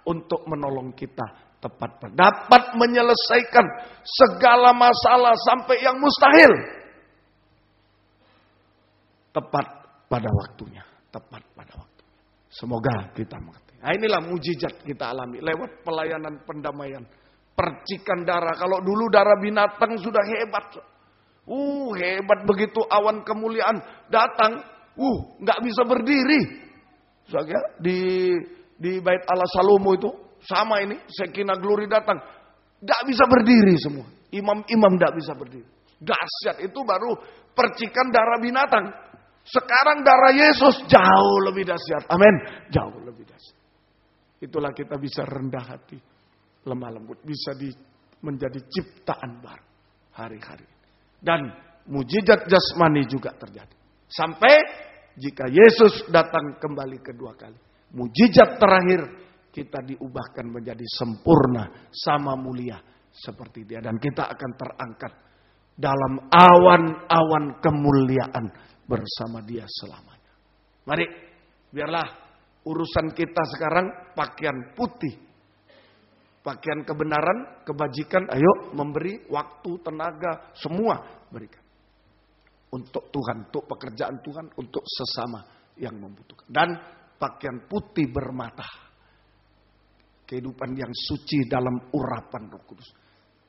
untuk menolong kita tepat. Dapat menyelesaikan segala masalah sampai yang mustahil. Tepat pada waktunya, tepat pada waktunya. Semoga kita mengerti. Nah, inilah mujizat kita alami lewat pelayanan pendamaian. Percikan darah. Kalau dulu darah binatang sudah hebat. Hebat begitu awan kemuliaan datang. Nggak bisa berdiri. Soalnya di Bait Allah Salomo itu sama ini. Shekinah Glory datang. Nggak bisa berdiri semua. Imam-imam nggak bisa berdiri. Dahsyat itu baru percikan darah binatang. Sekarang darah Yesus jauh lebih dahsyat. Amin. Jauh lebih dahsyat. Itulah kita bisa rendah hati, lemah lembut, bisa menjadi ciptaan baru hari-hari. Dan mujizat jasmani juga terjadi. Sampai jika Yesus datang kembali kedua kali. Mujizat terakhir kita diubahkan menjadi sempurna, sama mulia seperti dia. Dan kita akan terangkat dalam awan-awan kemuliaan bersama dia selamanya. Mari, biarlah urusan kita sekarang pakaian putih. Pakaian kebenaran, kebajikan, ayo memberi waktu, tenaga, semua berikan. Untuk Tuhan, untuk pekerjaan Tuhan, untuk sesama yang membutuhkan. Dan pakaian putih bermata. Kehidupan yang suci dalam urapan Roh Kudus.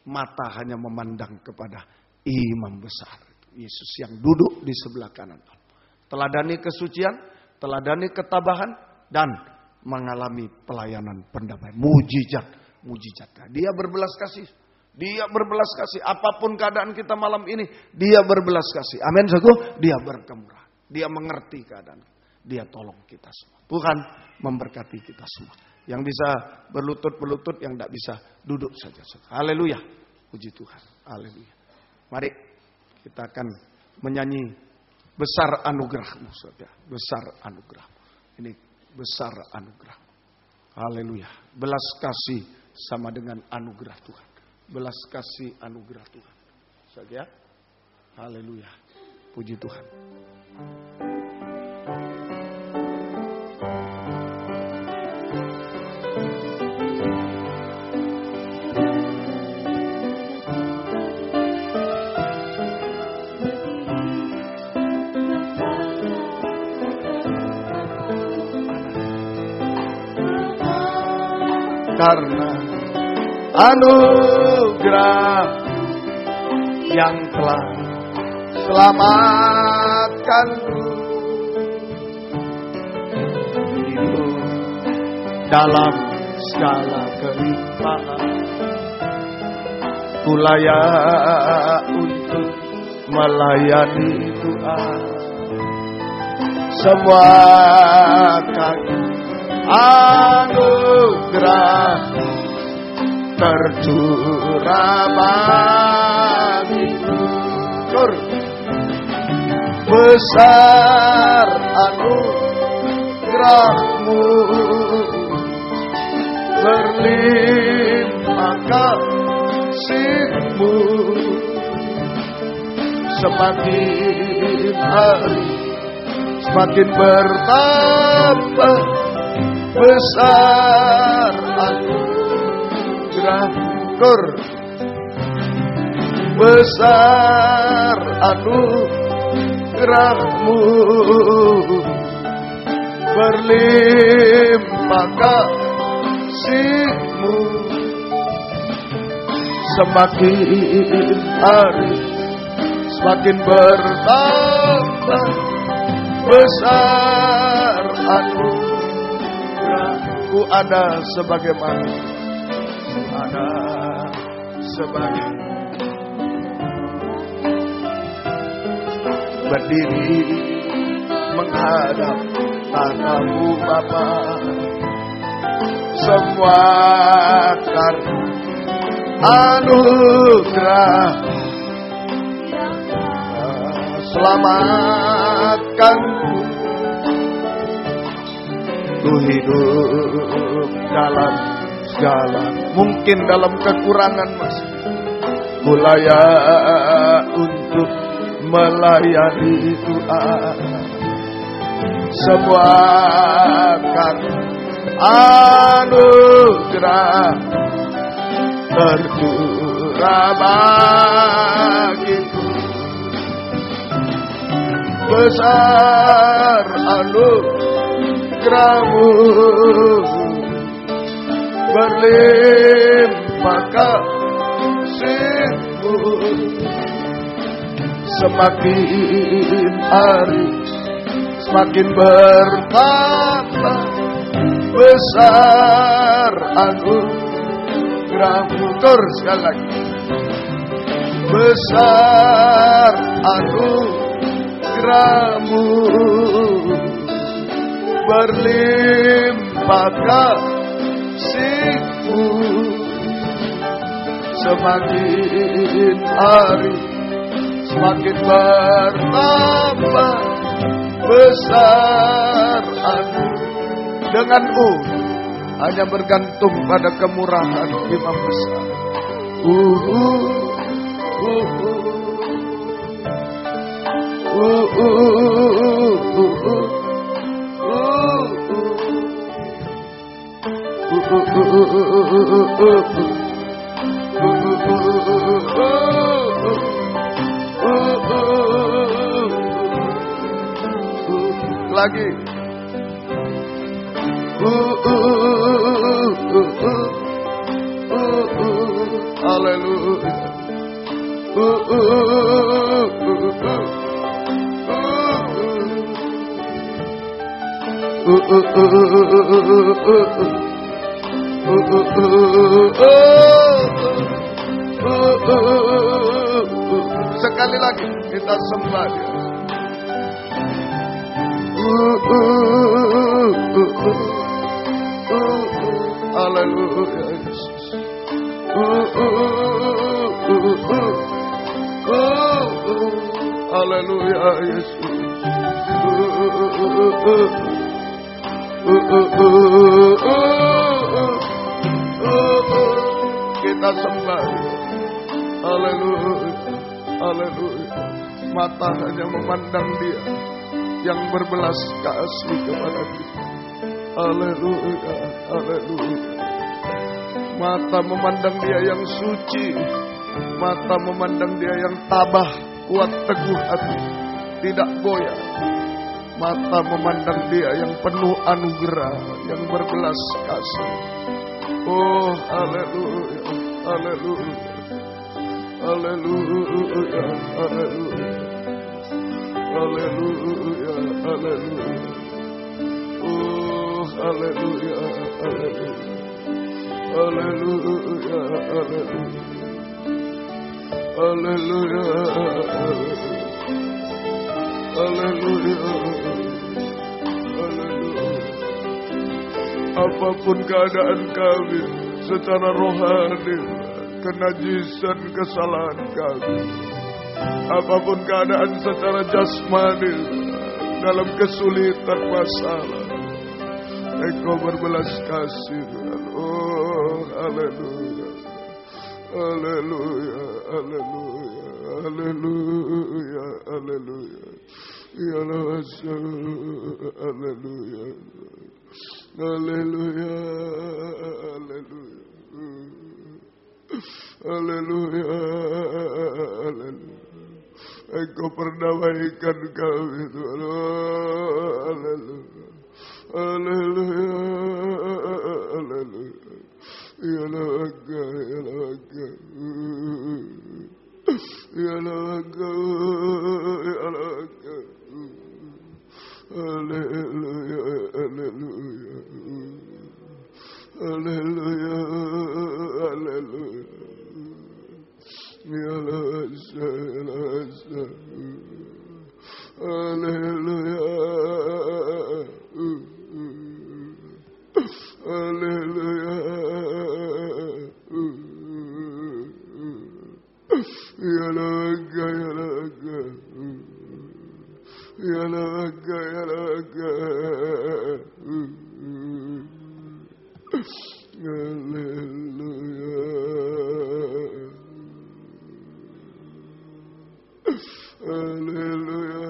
Mata hanya memandang kepada imam besar. Yesus yang duduk di sebelah kanan. Teladani kesucian, teladani ketabahan, dan mengalami pelayanan pendamaian. Mujizat. Dia berbelas kasih. Dia berbelas kasih. Apapun keadaan kita malam ini, dia berbelas kasih. Amin, saudara. Dia berkemurahan. Dia mengerti keadaan. Dia tolong kita semua. Tuhan memberkati kita semua. Yang bisa berlutut, yang tidak bisa duduk saja. Haleluya. Puji Tuhan. Haleluya. Mari kita akan menyanyi besar anugerah-Mu, saudara. Besar anugerah. Ini besar anugerah. Haleluya. Belas kasih sama dengan anugerah Tuhan. Belas kasih anugerah Tuhan. Saudara. Haleluya. Puji Tuhan. Karena anugerah yang telah selamatkanku hidup dalam segala kelimpahan, ku layak untuk melayani Tuhan. Semua kasih anugerah tercurah bagiku. Besar anugerah-Mu, berlimpah kasih-Mu, semakin hari semakin bertambah. Besar anugerah-Mu, besar anugerah-Mu, berlimpah kasih-Mu, semakin hari semakin bertambah. Besar anugerah-Ku, ada sebagaimana, ada sebagai berdiri menghadap tanah-Mu Bapa. Semua karena anugerah selamatkanku, ku hidup dalam segala, mungkin dalam kekurangan masih, ku layak untuk melayani Tuhan. Semua karena anugerah tercurah bagiku. Besar anugerah-Mu, berlimpah kasih-Mu, semakin hari semakin bertambah. Besar anugerah-Mu, sekali lagi. Besar anugerah-Mu, berlimpah kasih-Mu, semakin hari semakin bertambah. Besar dengan hanya bergantung pada kemurahan Imam besar. Lagi. Haleluya. Sekali lagi kita sembah Dia. Haleluya Yesus. Haleluya Yesus. Kita sembah. Haleluya. Haleluya. Mata hanya memandang Dia yang berbelas kasih kepada kita. Haleluya. Haleluya. Mata memandang Dia yang suci. Mata memandang Dia yang tabah, kuat teguh hati, tidak goyah. Mata memandang Dia yang penuh anugerah, yang berbelas kasih. Oh, haleluya, haleluya, haleluya, haleluya, haleluya, haleluya. Oh, haleluya, haleluya, haleluya, haleluya. Haleluya, haleluya, haleluya. Apapun keadaan kami secara rohani, kenajisan kesalahan kami, apapun keadaan secara jasmani dalam kesulitan masalah, Engkau berbelas kasih. Oh, haleluya. Haleluya, haleluya, haleluya, haleluya. Ya Allah, haleluya. Haleluya, haleluya. Haleluya, haleluya. Engkau perdamaikan kami, Tuhan. Haleluya. Haleluya, haleluya. Ya laga, ya laga, ya laga, ya laga. Haleluya, haleluya, haleluya, haleluya. Ya laga, ya laga. Haleluya. Haleluya. Ya laga, ya laga. Ya laga, ya laga. Haleluya. Haleluya.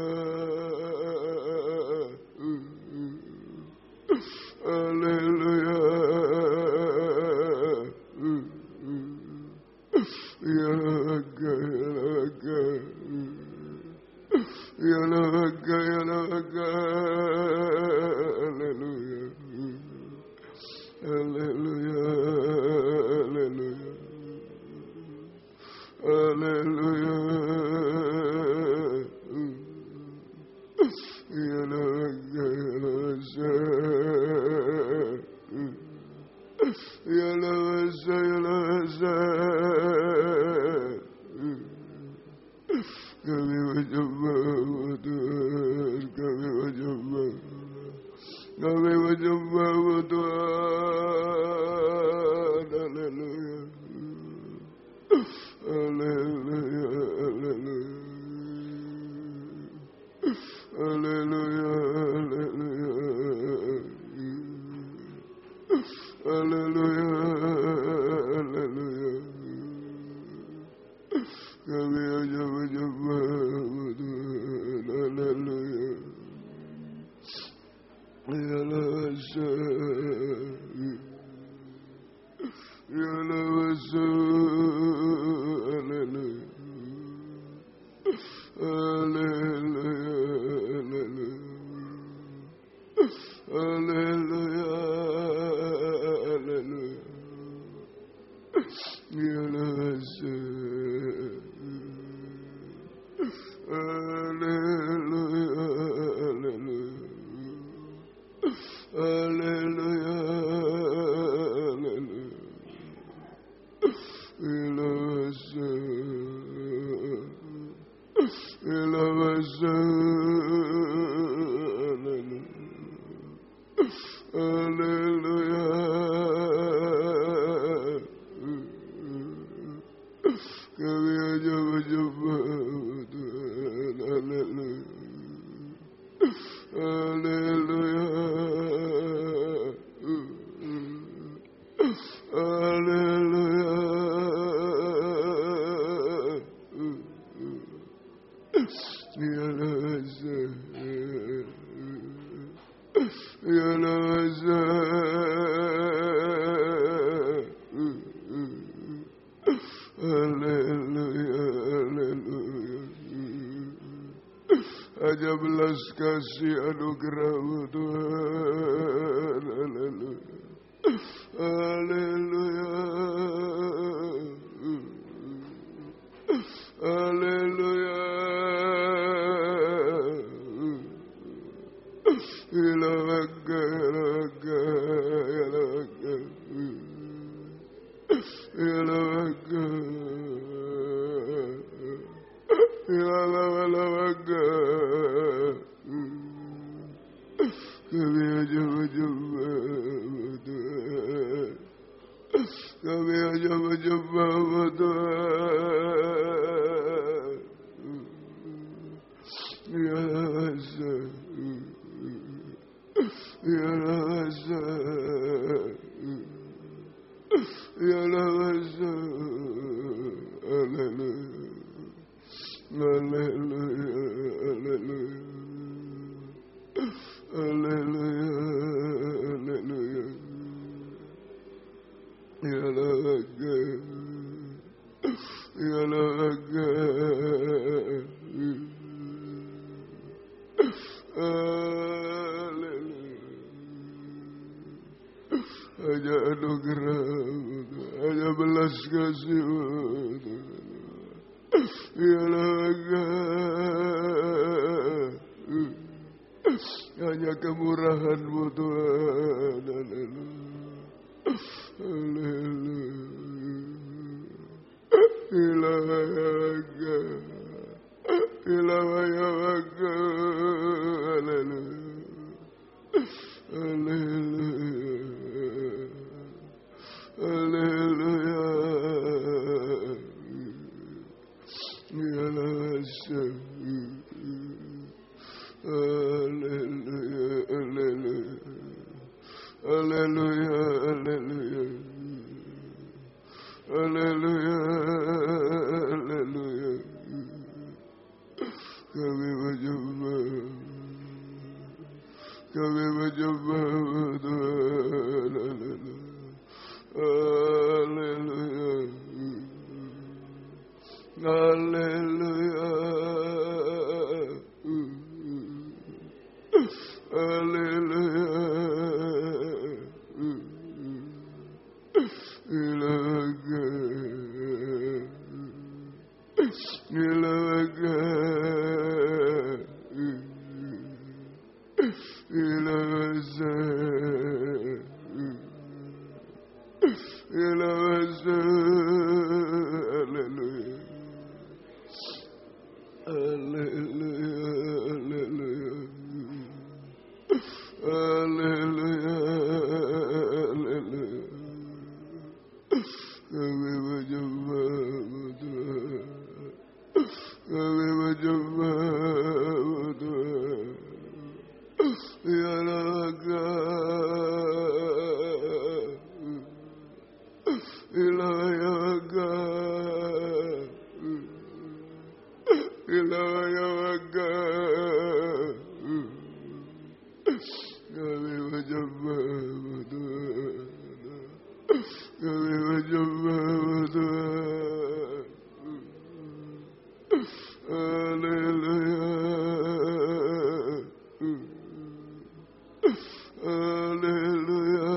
Haleluya. Ya laga, ya laga. Ya laga, ya laga. Haleluya. Haleluya. Haleluya. Haleluya. Ya laga, ya laga. Ya laga, ya laga. Kami menyembah Tuhan, kami menyembah, kami menyembah Tuhan. Haleluya, haleluya, haleluya, haleluya, haleluya, haleluya, haleluya. Kami hanya menyembah Tuhan. Haleluya. Ya laza, ya laza. Haleluya. Haleluya, haleluya. Haleluya, haleluya. Ya laza. Haleluya, haleluya. Haleluya, haleluya. Ilawasa, ilawasa, haleluya, haleluya. Kami hanya menyembah Tuhan, haleluya, haleluya, haleluya. Ya Laza, ya Laza, haleluya, haleluya. Hanya belas kasih anugerah-Mu Tuhan, haleluya, haleluya, haleluya. Ilawaga, ilawaga, ilawaga, ilawaga, ilawaga. Kami hanya menyembah Tuhan, kami hanya menyembah Tuhan. Ya Laza, ya Laza, ya Laza, haleluya, haleluya, haleluya, haleluya, haleluya. Ya Laga, ya Laga, haleluya. Hanya anugerah-Mu, hanya belas kasih-Mu, ya Laga. Hanya kemurahan-Mu Tuhan, haleluya, haleluya. Ilawaga, ilawaga, haleluya, haleluya, haleluya. Ya Laza, haleluya, haleluya, haleluya, haleluya, haleluya, haleluya. Kami menyembah, kami menyembah Tuhan, haleluya, haleluya, haleluya, ilaga, ilaga, ilaza, ilaza, haleluya, haleluya, haleluya, haleluya, haleluya. Kami menyembah Tuhan, kami menyembah Tuhan. Ya Laga, ilawaga, ilawaga. Kami menyembah Tuhan, kami menyembah Tuhan, haleluya, haleluya.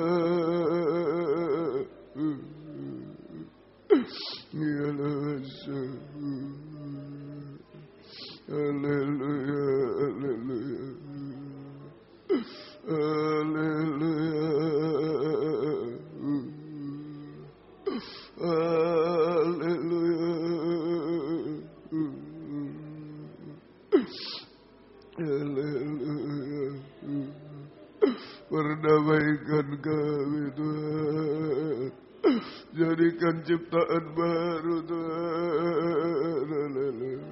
Ya Laza, haleluya, haleluya, haleluya. Perdamaikan kami Tuhan. Jadikan ciptaan baru Tuhan. Haleluya.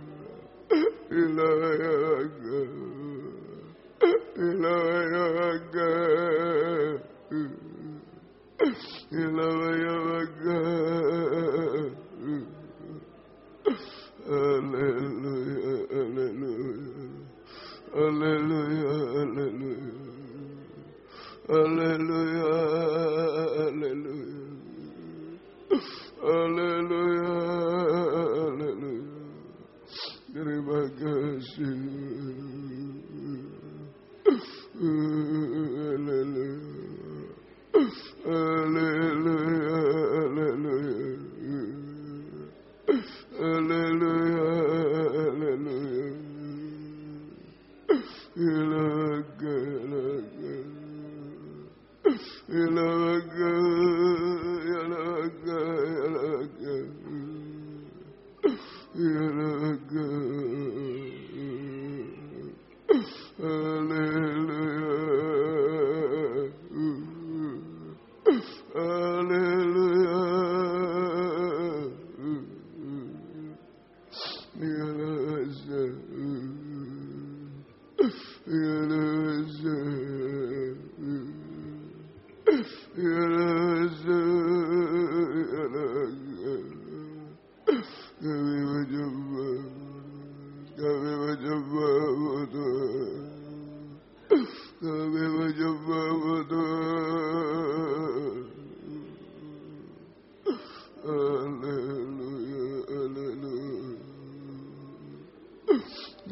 Terima kasih.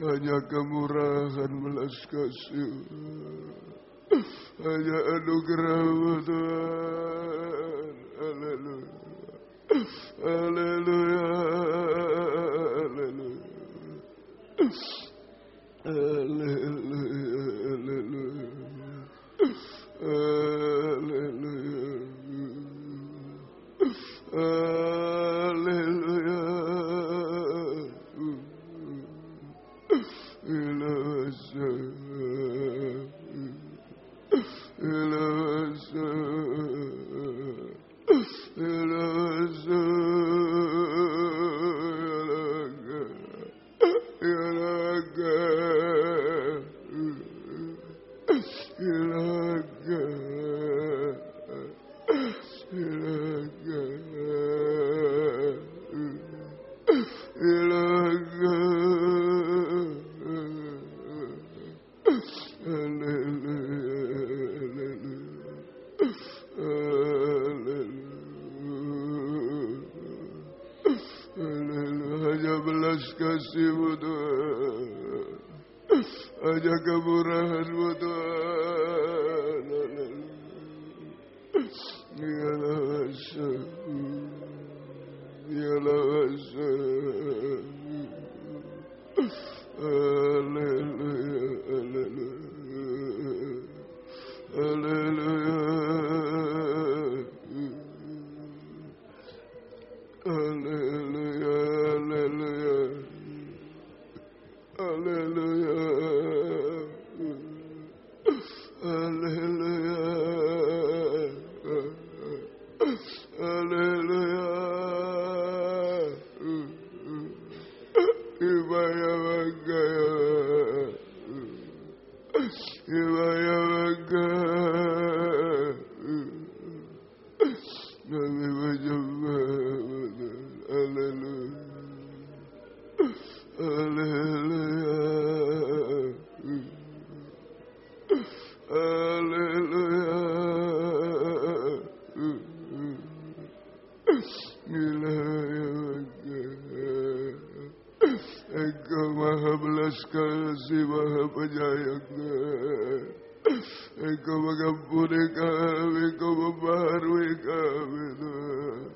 Hanya kemurahan belas kasih, hanya anugerah-Mu Tuhan. Haleluya, haleluya, haleluya, haleluya, haleluya, haleluya. Hanya belas kasih-Mu Tuhan, hanya kemurahan-Mu Tuhan. Engkau maha belas kasih, maha penyayang. Engkau mengampuni kami, Engkau membaharui kami, Tuhan.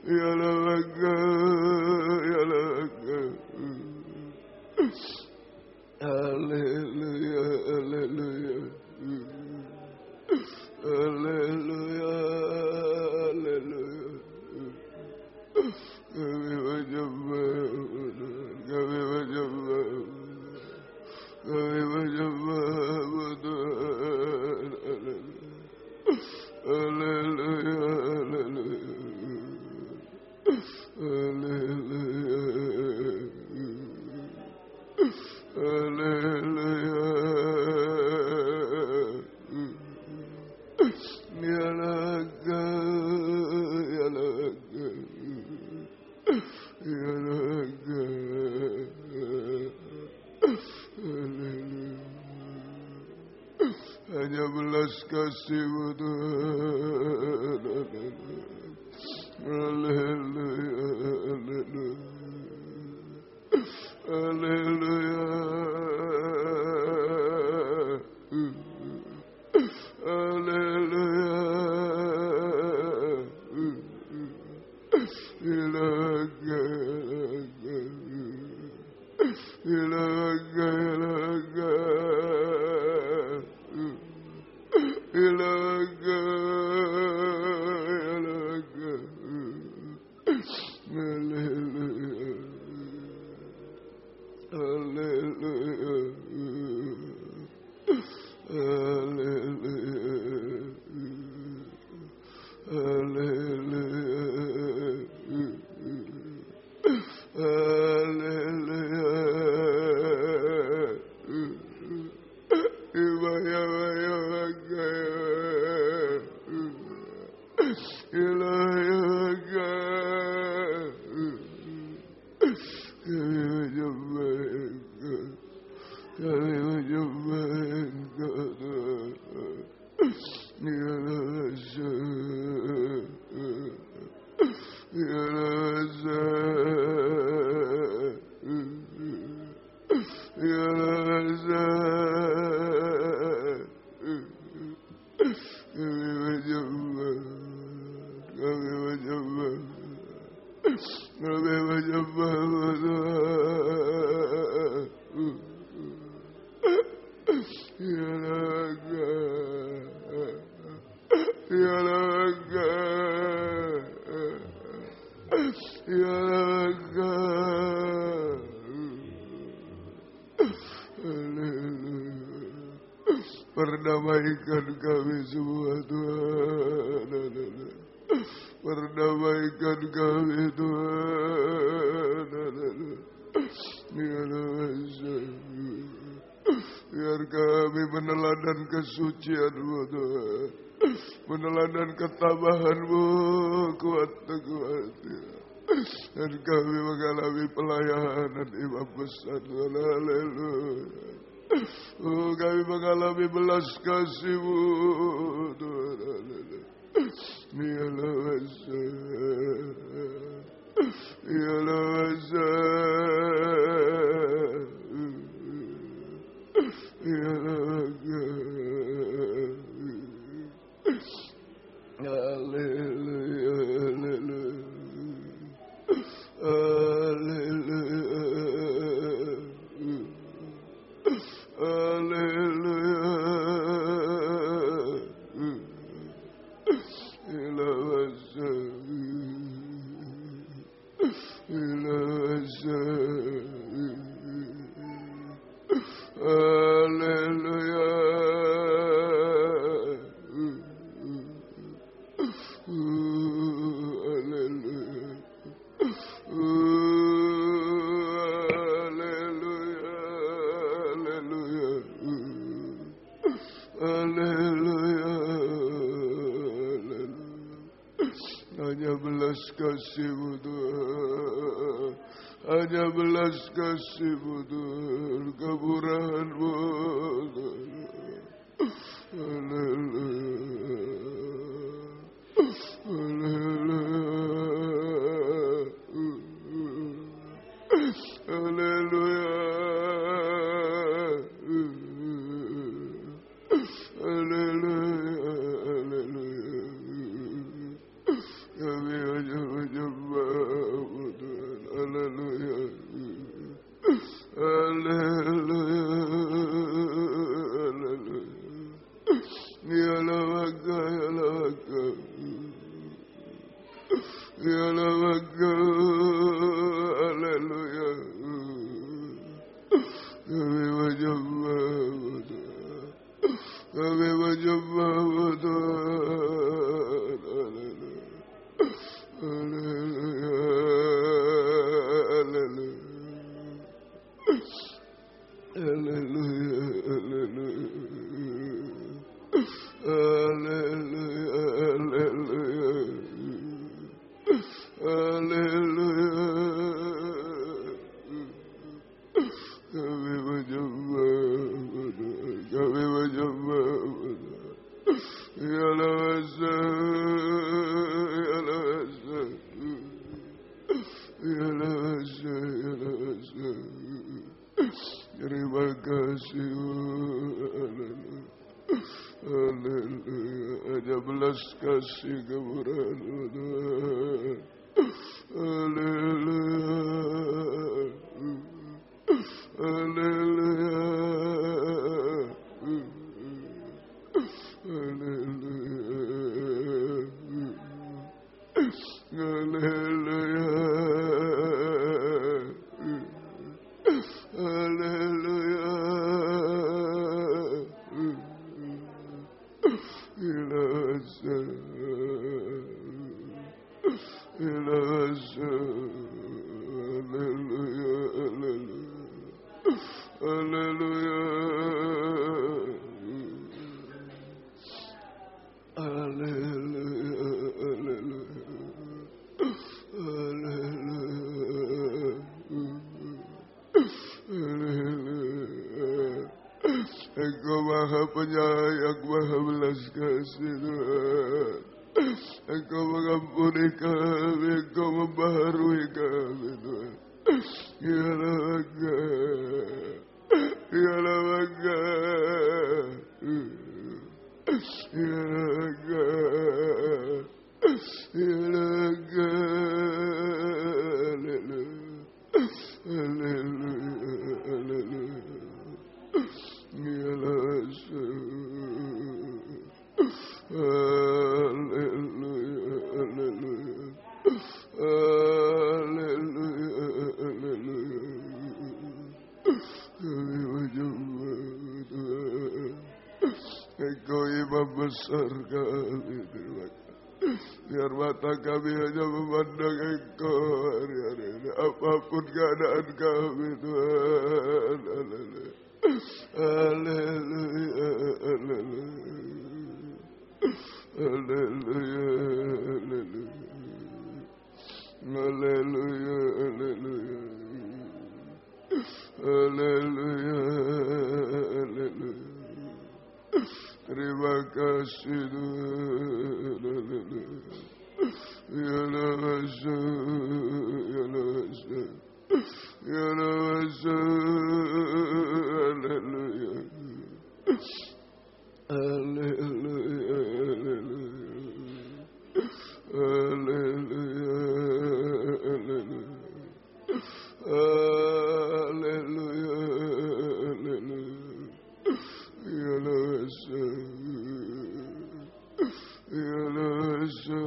Yalah Engkau. Haleluya, haleluya. Haleluya, haleluya. Kami menyembah, kami menyembah. Hanya belas kasih-Mu Tuhan. Haleluya, haleluya, haleluya, ilaga, ilaga, ilaga, perdamaikan kami semua Tuhan, perdamaikan kami Tuhan, biar kami meneladani kesucian-Mu Tuhan, meneladani ketabahan-Mu, kuat dan kami mengalami pelayanan imam besar Tuhan. Haleluya. Oh, kami mengalami belas kasih-Mu Tuhan. Hanya belas kasih-Mu Tuhan, hanya belas kasih-Mu Tuhan, kemurahan-Mu Tuhan. Haleluya, haleluya, haleluya, haleluya, haleluya. Kami hanya menyembah-Mu Tuhan. Haleluya, haleluya, haleluya. Ya lawaka, ya lawaka, ya lawaka. Haleluya. Kami menyembah-Mu Tuhan. Kami menyembah-Mu Tuhan. Haleluya, haleluya, Haleluya, haleluya. Haleluya, haleluya. Haleluya. Kami menyembah, kami menyembah. Ya lawasa, ya lawasa. Ya lawasa, ya lawasa. Terima kasih. Haleluya. Hanya belas kasih kemurahan Tuhan. Haleluya. Haleluya. Haleluya. Haleluya. Ilasa. Ilasa. Haleluya. Haleluya. Haleluya. Engkau Maha Penyayang, Maha Belas Kasih Tuhan. Engkau mengampuni kami, Engkau membaharui kami Tuhan. Ya bangga, ya bangga, ya bangga, ya bangga. Haleluya, haleluya. Engkau Imam besar kami, terima kasih. Biar mata kami hanya memandang Engkau hari-hari ini, apapun keadaan kami Tuhan. Haleluya, haleluya, haleluya, haleluya, haleluya, haleluya, haleluya. Terima kasih Tuhan. Haleluya. Ya Nasa, ya Nasa, ya Nasa. Haleluya. Haleluya, haleluya. Haleluya, haleluya. Haleluya, haleluya. Ya Nasa, ya Nasa,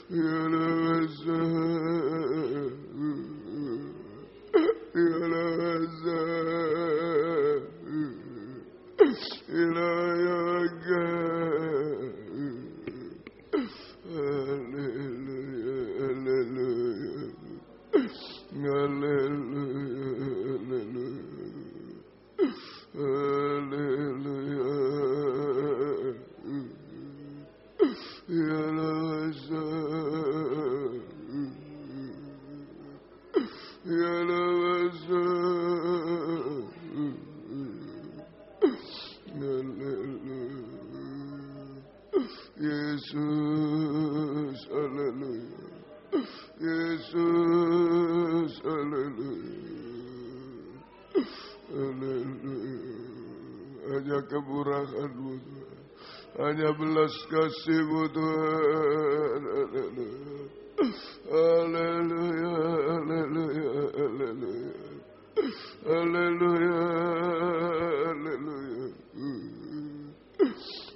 ya Nasa. Yesus, haleluya. Yesus, haleluya. Haleluya. Hanya kemurahan-Mu Tuhan. Hanya belas kasih-Mu Tuhan. Haleluya. Haleluya, haleluya, haleluya. Haleluya, haleluya.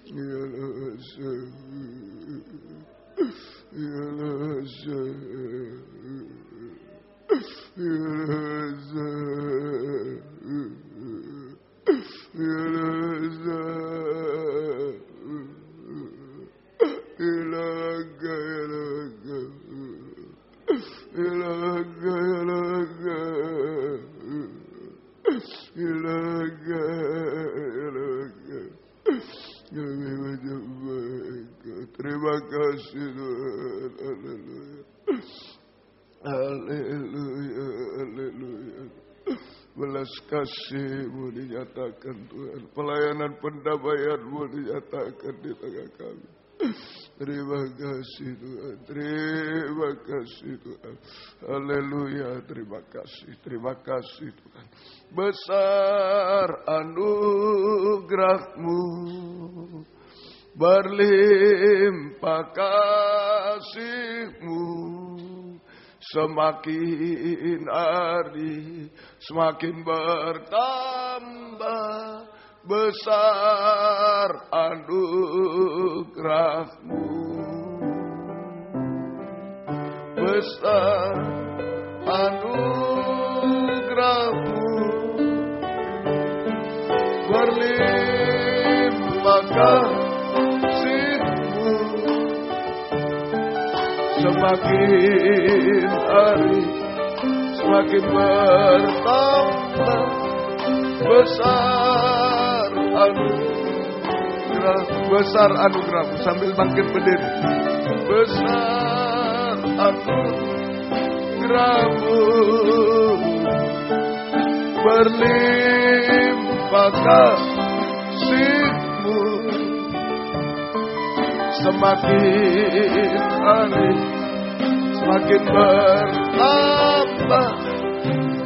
Ya Nasa, ya Nasa, ya Nasa, ya Nasa. Ilaga, ilaga. belas kasih-Mu dinyatakan Tuhan. Pelayanan pendamaian-Mu dinyatakan di tengah kami. Terima kasih Tuhan. Terima kasih Tuhan. Haleluya. Terima kasih. Terima kasih Tuhan. Besar anugerah-Mu, berlimpah kasih-Mu, semakin hari semakin bertambah. Besar anugerah-Mu, besar anugerah-Mu, berlimpah kasih-Mu, semakin hari semakin bertambah. Besar anugerah, besar anugerah-Mu. Sambil bangkit berdiri. Besar anugerah-Mu, berlimpah kasih-Mu, semakin hari semakin bertambah.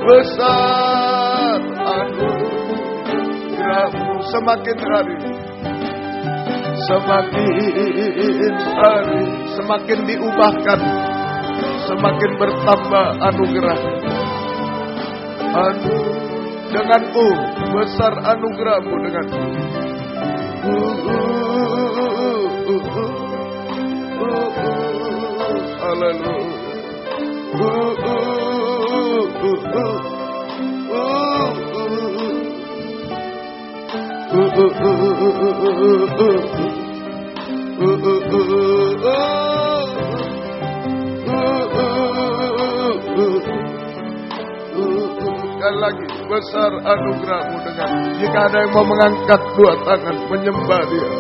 Besar anugerah-Mu, semakin hari semakin diubahkan, semakin bertambah anugerah. Dengan besar anugerah-Mu, dengan sekali lagi, besar anugerah-Mu. Dengan jika ada yang mau mengangkat dua tangan menyembah Dia,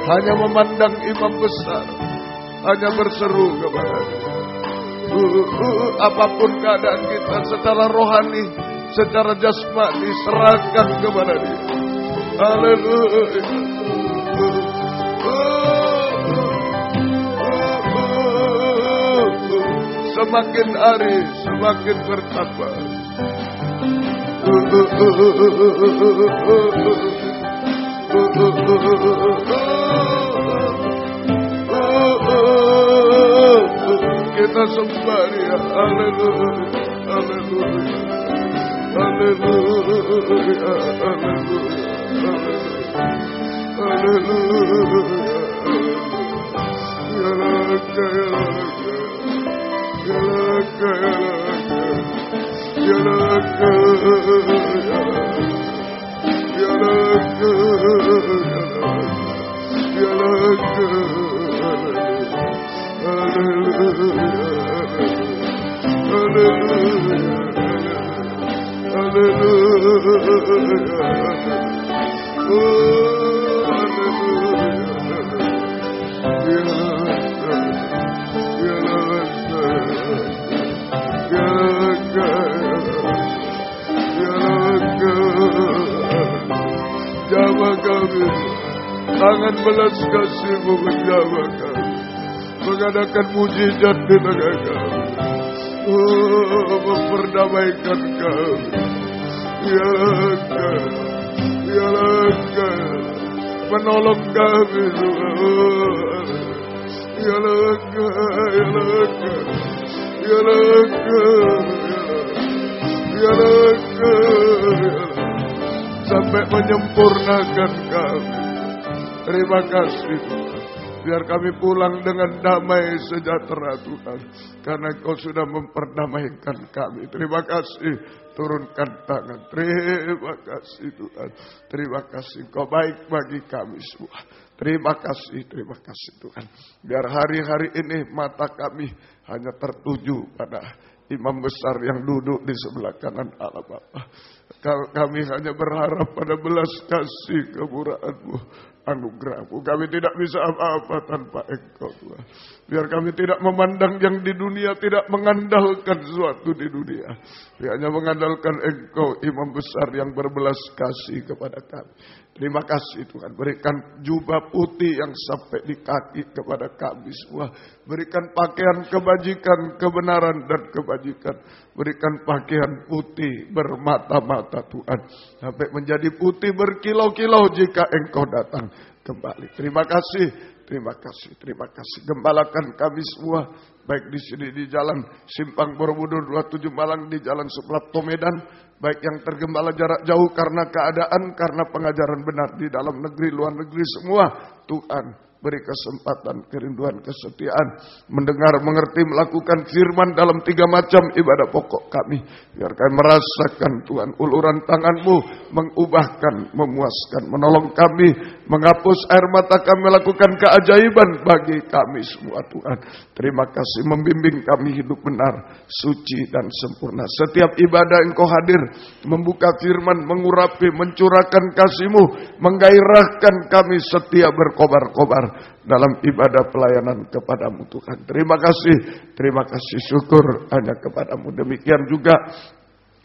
hanya memandang imam besar, hanya berseru kepada Dia. Apapun keadaan kita secara rohani, secara jasmani, serahkan kepada Dia. Haleluya. Semakin hari semakin bertambah. Kita sembah Dia. Haleluya. Haleluya. Haleluya. Haleluya. Jamah kami, tangan belas kasih-Mu menjamah kami, mengadakan mujizat di tengah kami, memperdamaikan kami. Ya Tuhan, ya Tuhan, menolong kami Tuhan. Ya Tuhan, ya Tuhan, ya Tuhan, ya Tuhan, sampai menyempurnakan kami. Terima kasih Tuhan. Biar kami pulang dengan damai sejahtera Tuhan. Karena Kau sudah memperdamaikan kami. Terima kasih. Turunkan tangan. Terima kasih Tuhan. Terima kasih. Kau baik bagi kami semua. Terima kasih Tuhan. Biar hari-hari ini mata kami hanya tertuju pada imam besar yang duduk di sebelah kanan Allah Bapa. Kami hanya berharap pada belas kasih kemurahan-Mu anugerah-Mu. Kami tidak bisa apa-apa tanpa Engkau, Tuhan. Biar kami tidak memandang yang di dunia, tidak mengandalkan sesuatu di dunia. Hanya mengandalkan Engkau, Imam besar yang berbelas kasih kepada kami. Terima kasih Tuhan. Berikan jubah putih yang sampai di kaki kepada kami semua. Berikan pakaian kebajikan, kebenaran dan kebajikan. Berikan pakaian putih bermata-mata Tuhan. Sampai menjadi putih berkilau-kilau jika Engkau datang kembali. Terima kasih. Terima kasih, terima kasih. Gembalakan kami semua, baik di sini di jalan Simpang Borobudur 27 Malang, di jalan Suprapto Medan, baik yang tergembala jarak jauh karena keadaan, karena pengajaran benar di dalam negeri, luar negeri semua. Tuhan, beri kesempatan, kerinduan, kesetiaan, mendengar, mengerti, melakukan firman dalam 3 macam ibadah pokok kami. Biar kami merasakan Tuhan uluran tangan-Mu, mengubahkan, memuaskan, menolong kami, menghapus air mata kami, melakukan keajaiban bagi kami semua Tuhan. Terima kasih membimbing kami hidup benar, suci dan sempurna. Setiap ibadah Engkau hadir, membuka firman, mengurapi, mencurahkan kasih-Mu, menggairahkan kami setia berkobar-kobar dalam ibadah pelayanan kepadamu Tuhan. Terima kasih, syukur hanya kepadamu. Demikian juga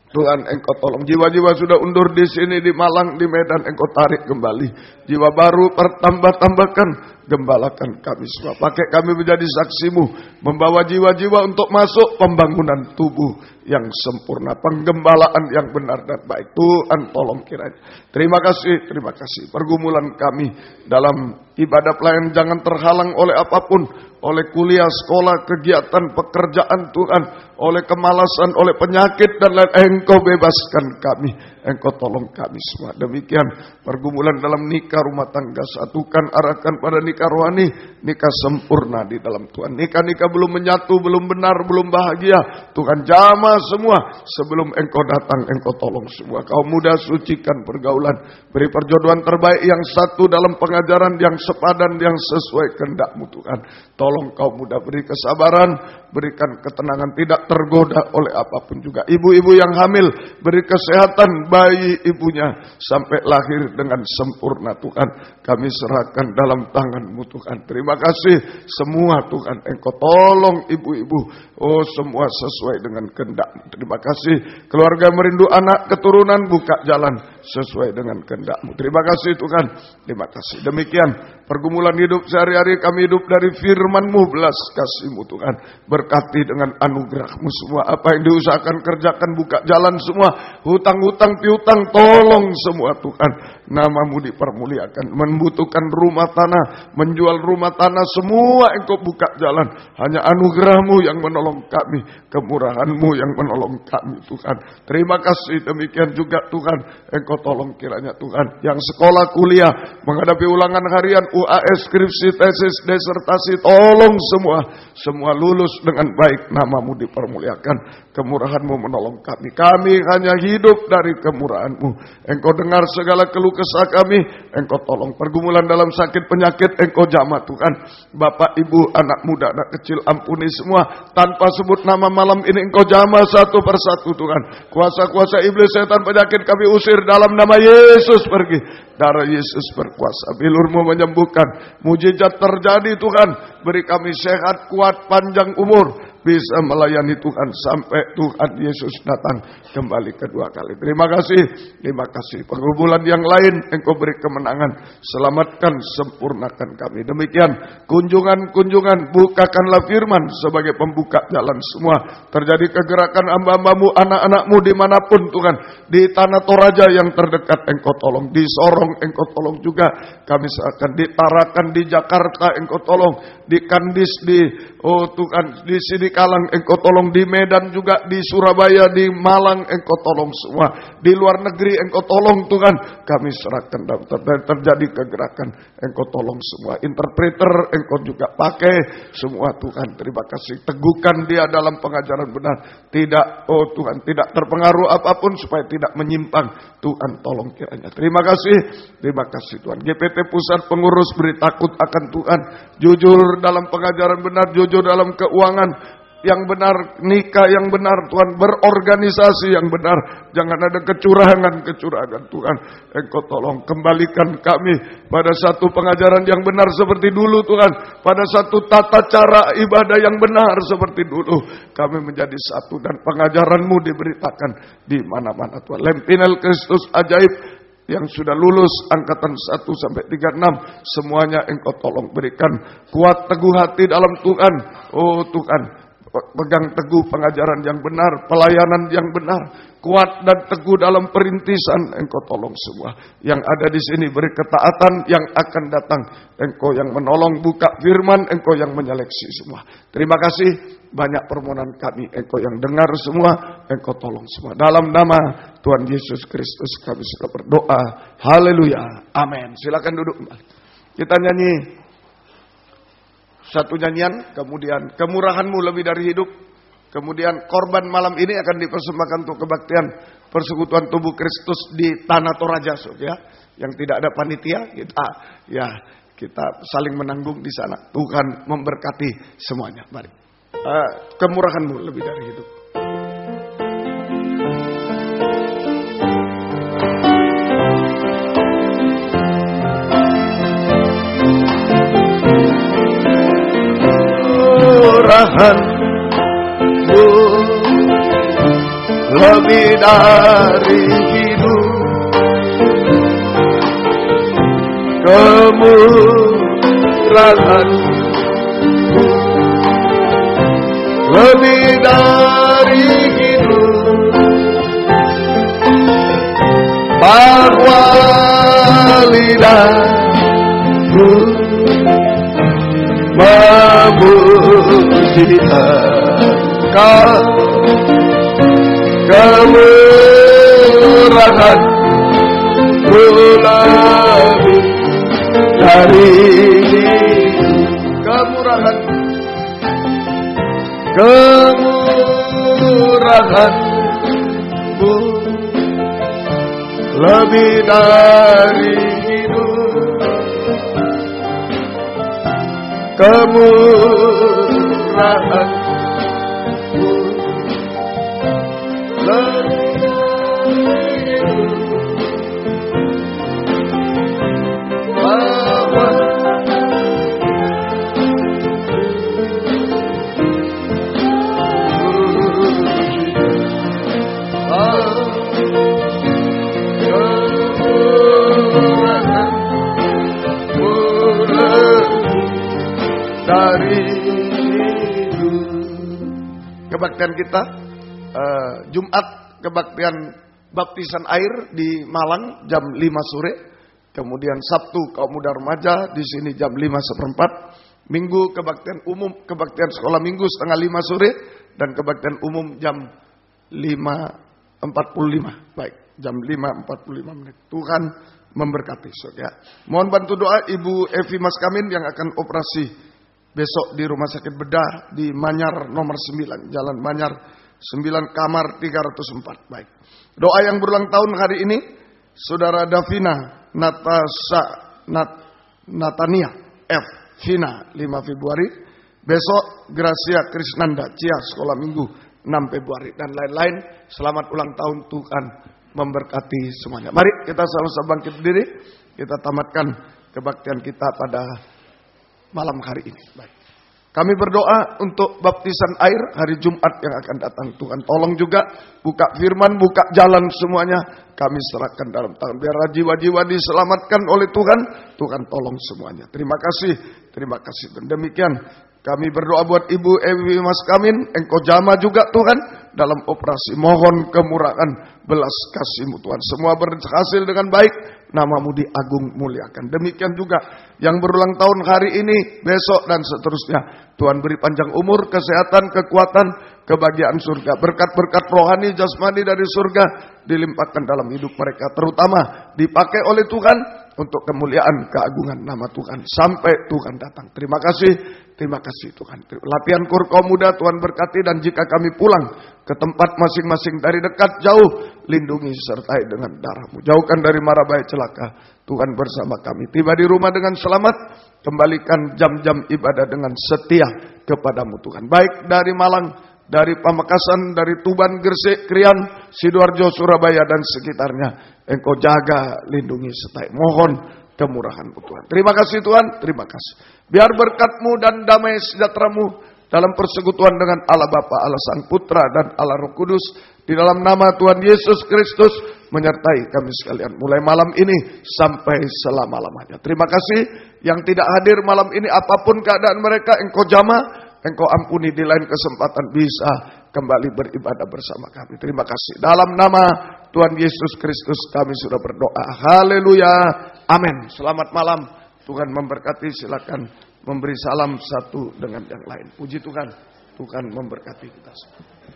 Tuhan, Engkau tolong jiwa-jiwa sudah undur di sini, di Malang, di Medan, Engkau tarik kembali. Jiwa baru tambahkan, gembalakan kami semua. Pakai kami menjadi saksi-Mu, membawa jiwa-jiwa untuk masuk pembangunan tubuh yang sempurna, penggembalaan yang benar dan baik. Tuhan tolong kiranya. Terima kasih. Pergumulan kami dalam ibadah pelayanan jangan terhalang oleh apapun, oleh kuliah, sekolah, kegiatan, pekerjaan Tuhan, oleh kemalasan, oleh penyakit dan lain. Engkau bebaskan kami, Engkau tolong kami semua. Demikian pergumulan dalam nikah, rumah tangga, satukan, arahkan pada nikah rohani, nikah sempurna di dalam Tuhan. Nikah belum menyatu, belum benar, belum bahagia. Tuhan jamah semua sebelum Engkau datang. Engkau tolong semua. Kaum muda sucikan pergaulan, beri perjodohan terbaik yang satu dalam pengajaran yang sepadan, yang sesuai kehendak-Mu Tuhan. Tolong kaum muda beri kesabaran, berikan ketenangan, tidak tergoda oleh apapun juga. Ibu-ibu yang hamil, beri kesehatan bayi ibunya sampai lahir dengan sempurna Tuhan. Kami serahkan dalam tangan-Mu Tuhan. Terima kasih semua Tuhan. Engkau tolong ibu-ibu. Oh, semua sesuai dengan kehendak-Mu. Terima kasih keluarga merindu anak keturunan, buka jalan sesuai dengan kehendak-Mu. Terima kasih Tuhan. Terima kasih. Demikian pergumulan hidup sehari-hari kami hidup dari firman-Mu, belas kasih-Mu Tuhan. Berkati dengan anugerah-Mu semua. Apa yang diusahakan kerjakan, buka jalan semua. Hutang-hutang piutang tolong semua Tuhan. Nama-Mu dipermuliakan. Membutuhkan rumah tanah, menjual rumah tanah, semua Engkau buka jalan. Hanya anugerah-Mu yang menolong kami, kemurahan-Mu yang menolong kami Tuhan. Terima kasih. Demikian juga Tuhan, Engkau tolong kiranya Tuhan, yang sekolah kuliah menghadapi ulangan harian, UAS, skripsi, tesis, disertasi, tolong semua lulus dengan baik. Nama-Mu dipermuliakan, kemurahan-Mu menolong kami. Kami hanya hidup dari kemurahan-Mu. Engkau dengar segala keluh kesah kami, Engkau tolong. Pergumulan dalam sakit penyakit, Engkau jamah Tuhan. Bapak, ibu, anak muda, anak kecil, ampuni semua. Tanpa sebut nama malam ini, Engkau jamah satu persatu Tuhan. Kuasa-kuasa iblis, setan, penyakit kami usir dalam nama Yesus pergi. Darah Yesus berkuasa. Bilur-Mu menyembuhkan. Mujizat terjadi Tuhan. Beri kami sehat, kuat, panjang umur. Bisa melayani Tuhan sampai Tuhan Yesus datang kembali kedua kali. Terima kasih. Pergumulan yang lain Engkau beri kemenangan. Selamatkan, sempurnakan kami. Demikian kunjungan, bukakanlah firman sebagai pembuka jalan semua. Terjadi kegerakan hamba-Hamba-Mu, anak-anak-Mu dimanapun Tuhan. Di Tanah Toraja yang terdekat Engkau tolong. Di Sorong Engkau tolong juga. Kami serahkan. Di Tarakan, di Jakarta Engkau tolong. Di Kandis, Tuhan, di Sidikalang Engkau tolong. Di Medan juga, di Surabaya, di Malang Engkau tolong semua. Di luar negeri Engkau tolong Tuhan. Kami serahkan dan terjadi kegerakan Engkau tolong semua. Interpreter Engkau juga pakai semua Tuhan. Terima kasih. Teguhkan dia dalam pengajaran benar. Tidak, Tuhan, tidak terpengaruh apapun supaya tidak menyimpang. Tuhan tolong kiranya. Terima kasih Tuhan. GPT Pusat Pengurus beri takut akan Tuhan. Jujur dalam pengajaran benar, jujur dalam keuangan. yang benar, nikah yang benar Tuhan, berorganisasi yang benar. Jangan ada kecurangan Tuhan. Engkau tolong kembalikan kami pada satu pengajaran yang benar seperti dulu Tuhan. Pada satu tata cara ibadah yang benar seperti dulu. Kami menjadi satu dan pengajaran-Mu diberitakan di mana-mana Tuhan. Lempinel Kristus ajaib yang sudah lulus angkatan 1 sampai 36, semuanya Engkau tolong berikan kuat teguh hati dalam Tuhan. Oh Tuhan, pegang teguh pengajaran yang benar, pelayanan yang benar, kuat dan teguh dalam perintisan. Engkau tolong semua yang ada di sini, beri ketaatan yang akan datang. Engkau yang menolong buka firman, Engkau yang menyeleksi semua. Terima kasih. Banyak permohonan kami, Engkau yang dengar semua, Engkau tolong semua. Dalam nama Tuhan Yesus Kristus kami sudah berdoa. Haleluya. Amin. Silakan duduk kembali. Kita nyanyi satu nyanyian, kemudian kemurahan-Mu lebih dari hidup. Kemudian korban malam ini akan dipersembahkan untuk kebaktian persekutuan tubuh Kristus di Tanah Toraja, ya. Yang tidak ada panitia, kita saling menanggung di sana. Tuhan memberkati semuanya. Mari. Kemurahan-Mu lebih dari hidup. Kemurahan-Mu lebih dari hidup. Kemurahan-Mu lebih dari hidup, bahwa lidahku memuji Engkau. Kemurahan-Mu lebih dari hidup. Kemurahan-Mu lebih dari hidup. Kemurahan-Mu lebih dari hidup. Kebaktian kita Jumat, kebaktian baptisan air di Malang jam 5 sore. Kemudian Sabtu kaum muda remaja di sini jam 5:15. Minggu kebaktian umum, kebaktian sekolah minggu setengah 5 sore dan kebaktian umum jam 5:45. Baik, jam 5:45 menit. Tuhan memberkati, ya. Mohon bantu doa Ibu Evi Maskamin yang akan operasi besok di Rumah Sakit Bedah di Manyar nomor 9, Jalan Manyar 9 kamar 304. Baik. Doa yang berulang tahun hari ini Saudara Davina Natania F. Vina 5 Februari. Besok Gracia Krisnanda Cia sekolah minggu 6 Februari dan lain-lain. Selamat ulang tahun, Tuhan memberkati semuanya. Mari kita sama-sama bangkit berdiri. Kita tamatkan kebaktian kita pada malam hari ini. Baik. Kami berdoa untuk baptisan air hari Jumat yang akan datang. Tuhan tolong juga buka firman, buka jalan semuanya. Kami serahkan dalam tangan. Biar jiwa-jiwa diselamatkan oleh Tuhan. Tuhan tolong semuanya. Terima kasih. Terima kasih. Dan demikian kami berdoa buat Ibu Ewi Maskamin. Engkau jamah juga Tuhan dalam operasi. Mohon kemurahan belas kasih-Mu Tuhan. Semua berhasil dengan baik. Nama-Mu diagung muliakan. Demikian juga yang berulang tahun hari ini, besok dan seterusnya. Tuhan beri panjang umur, kesehatan, kekuatan, kebahagiaan surga. Berkat-berkat rohani, jasmani dari surga dilimpahkan dalam hidup mereka. Terutama dipakai oleh Tuhan untuk kemuliaan keagungan nama Tuhan. Sampai Tuhan datang. Terima kasih. Terima kasih Tuhan. Latihan kur kaum muda Tuhan berkati. Dan jika kami pulang ke tempat masing-masing dari dekat jauh, lindungi sertai dengan darah-Mu. Jauhkan dari mara bahaya celaka. Tuhan bersama kami. Tiba di rumah dengan selamat. Kembalikan jam-jam ibadah dengan setia kepadamu Tuhan. Baik dari Malang, dari Pamekasan, dari Tuban, Gresik, Krian, Sidoarjo, Surabaya dan sekitarnya. Engkau jaga, lindungi, sertai. Mohon kemurahan-Mu Tuhan. Terima kasih Tuhan, terima kasih. Biar berkat-Mu dan damai sejahtera-Mu dalam persekutuan dengan Allah Bapa, Allah Sang Putra dan Allah Roh Kudus, di dalam nama Tuhan Yesus Kristus menyertai kami sekalian mulai malam ini sampai selama-lamanya. Terima kasih yang tidak hadir malam ini, apapun keadaan mereka, Engkau jamah, Engkau ampuni, di lain kesempatan bisa kembali beribadah bersama kami. Terima kasih. Dalam nama Tuhan Yesus Kristus kami sudah berdoa. Haleluya. Amin. Selamat malam. Tuhan memberkati. Silakan memberi salam satu dengan yang lain. Puji Tuhan. Tuhan memberkati kita semua.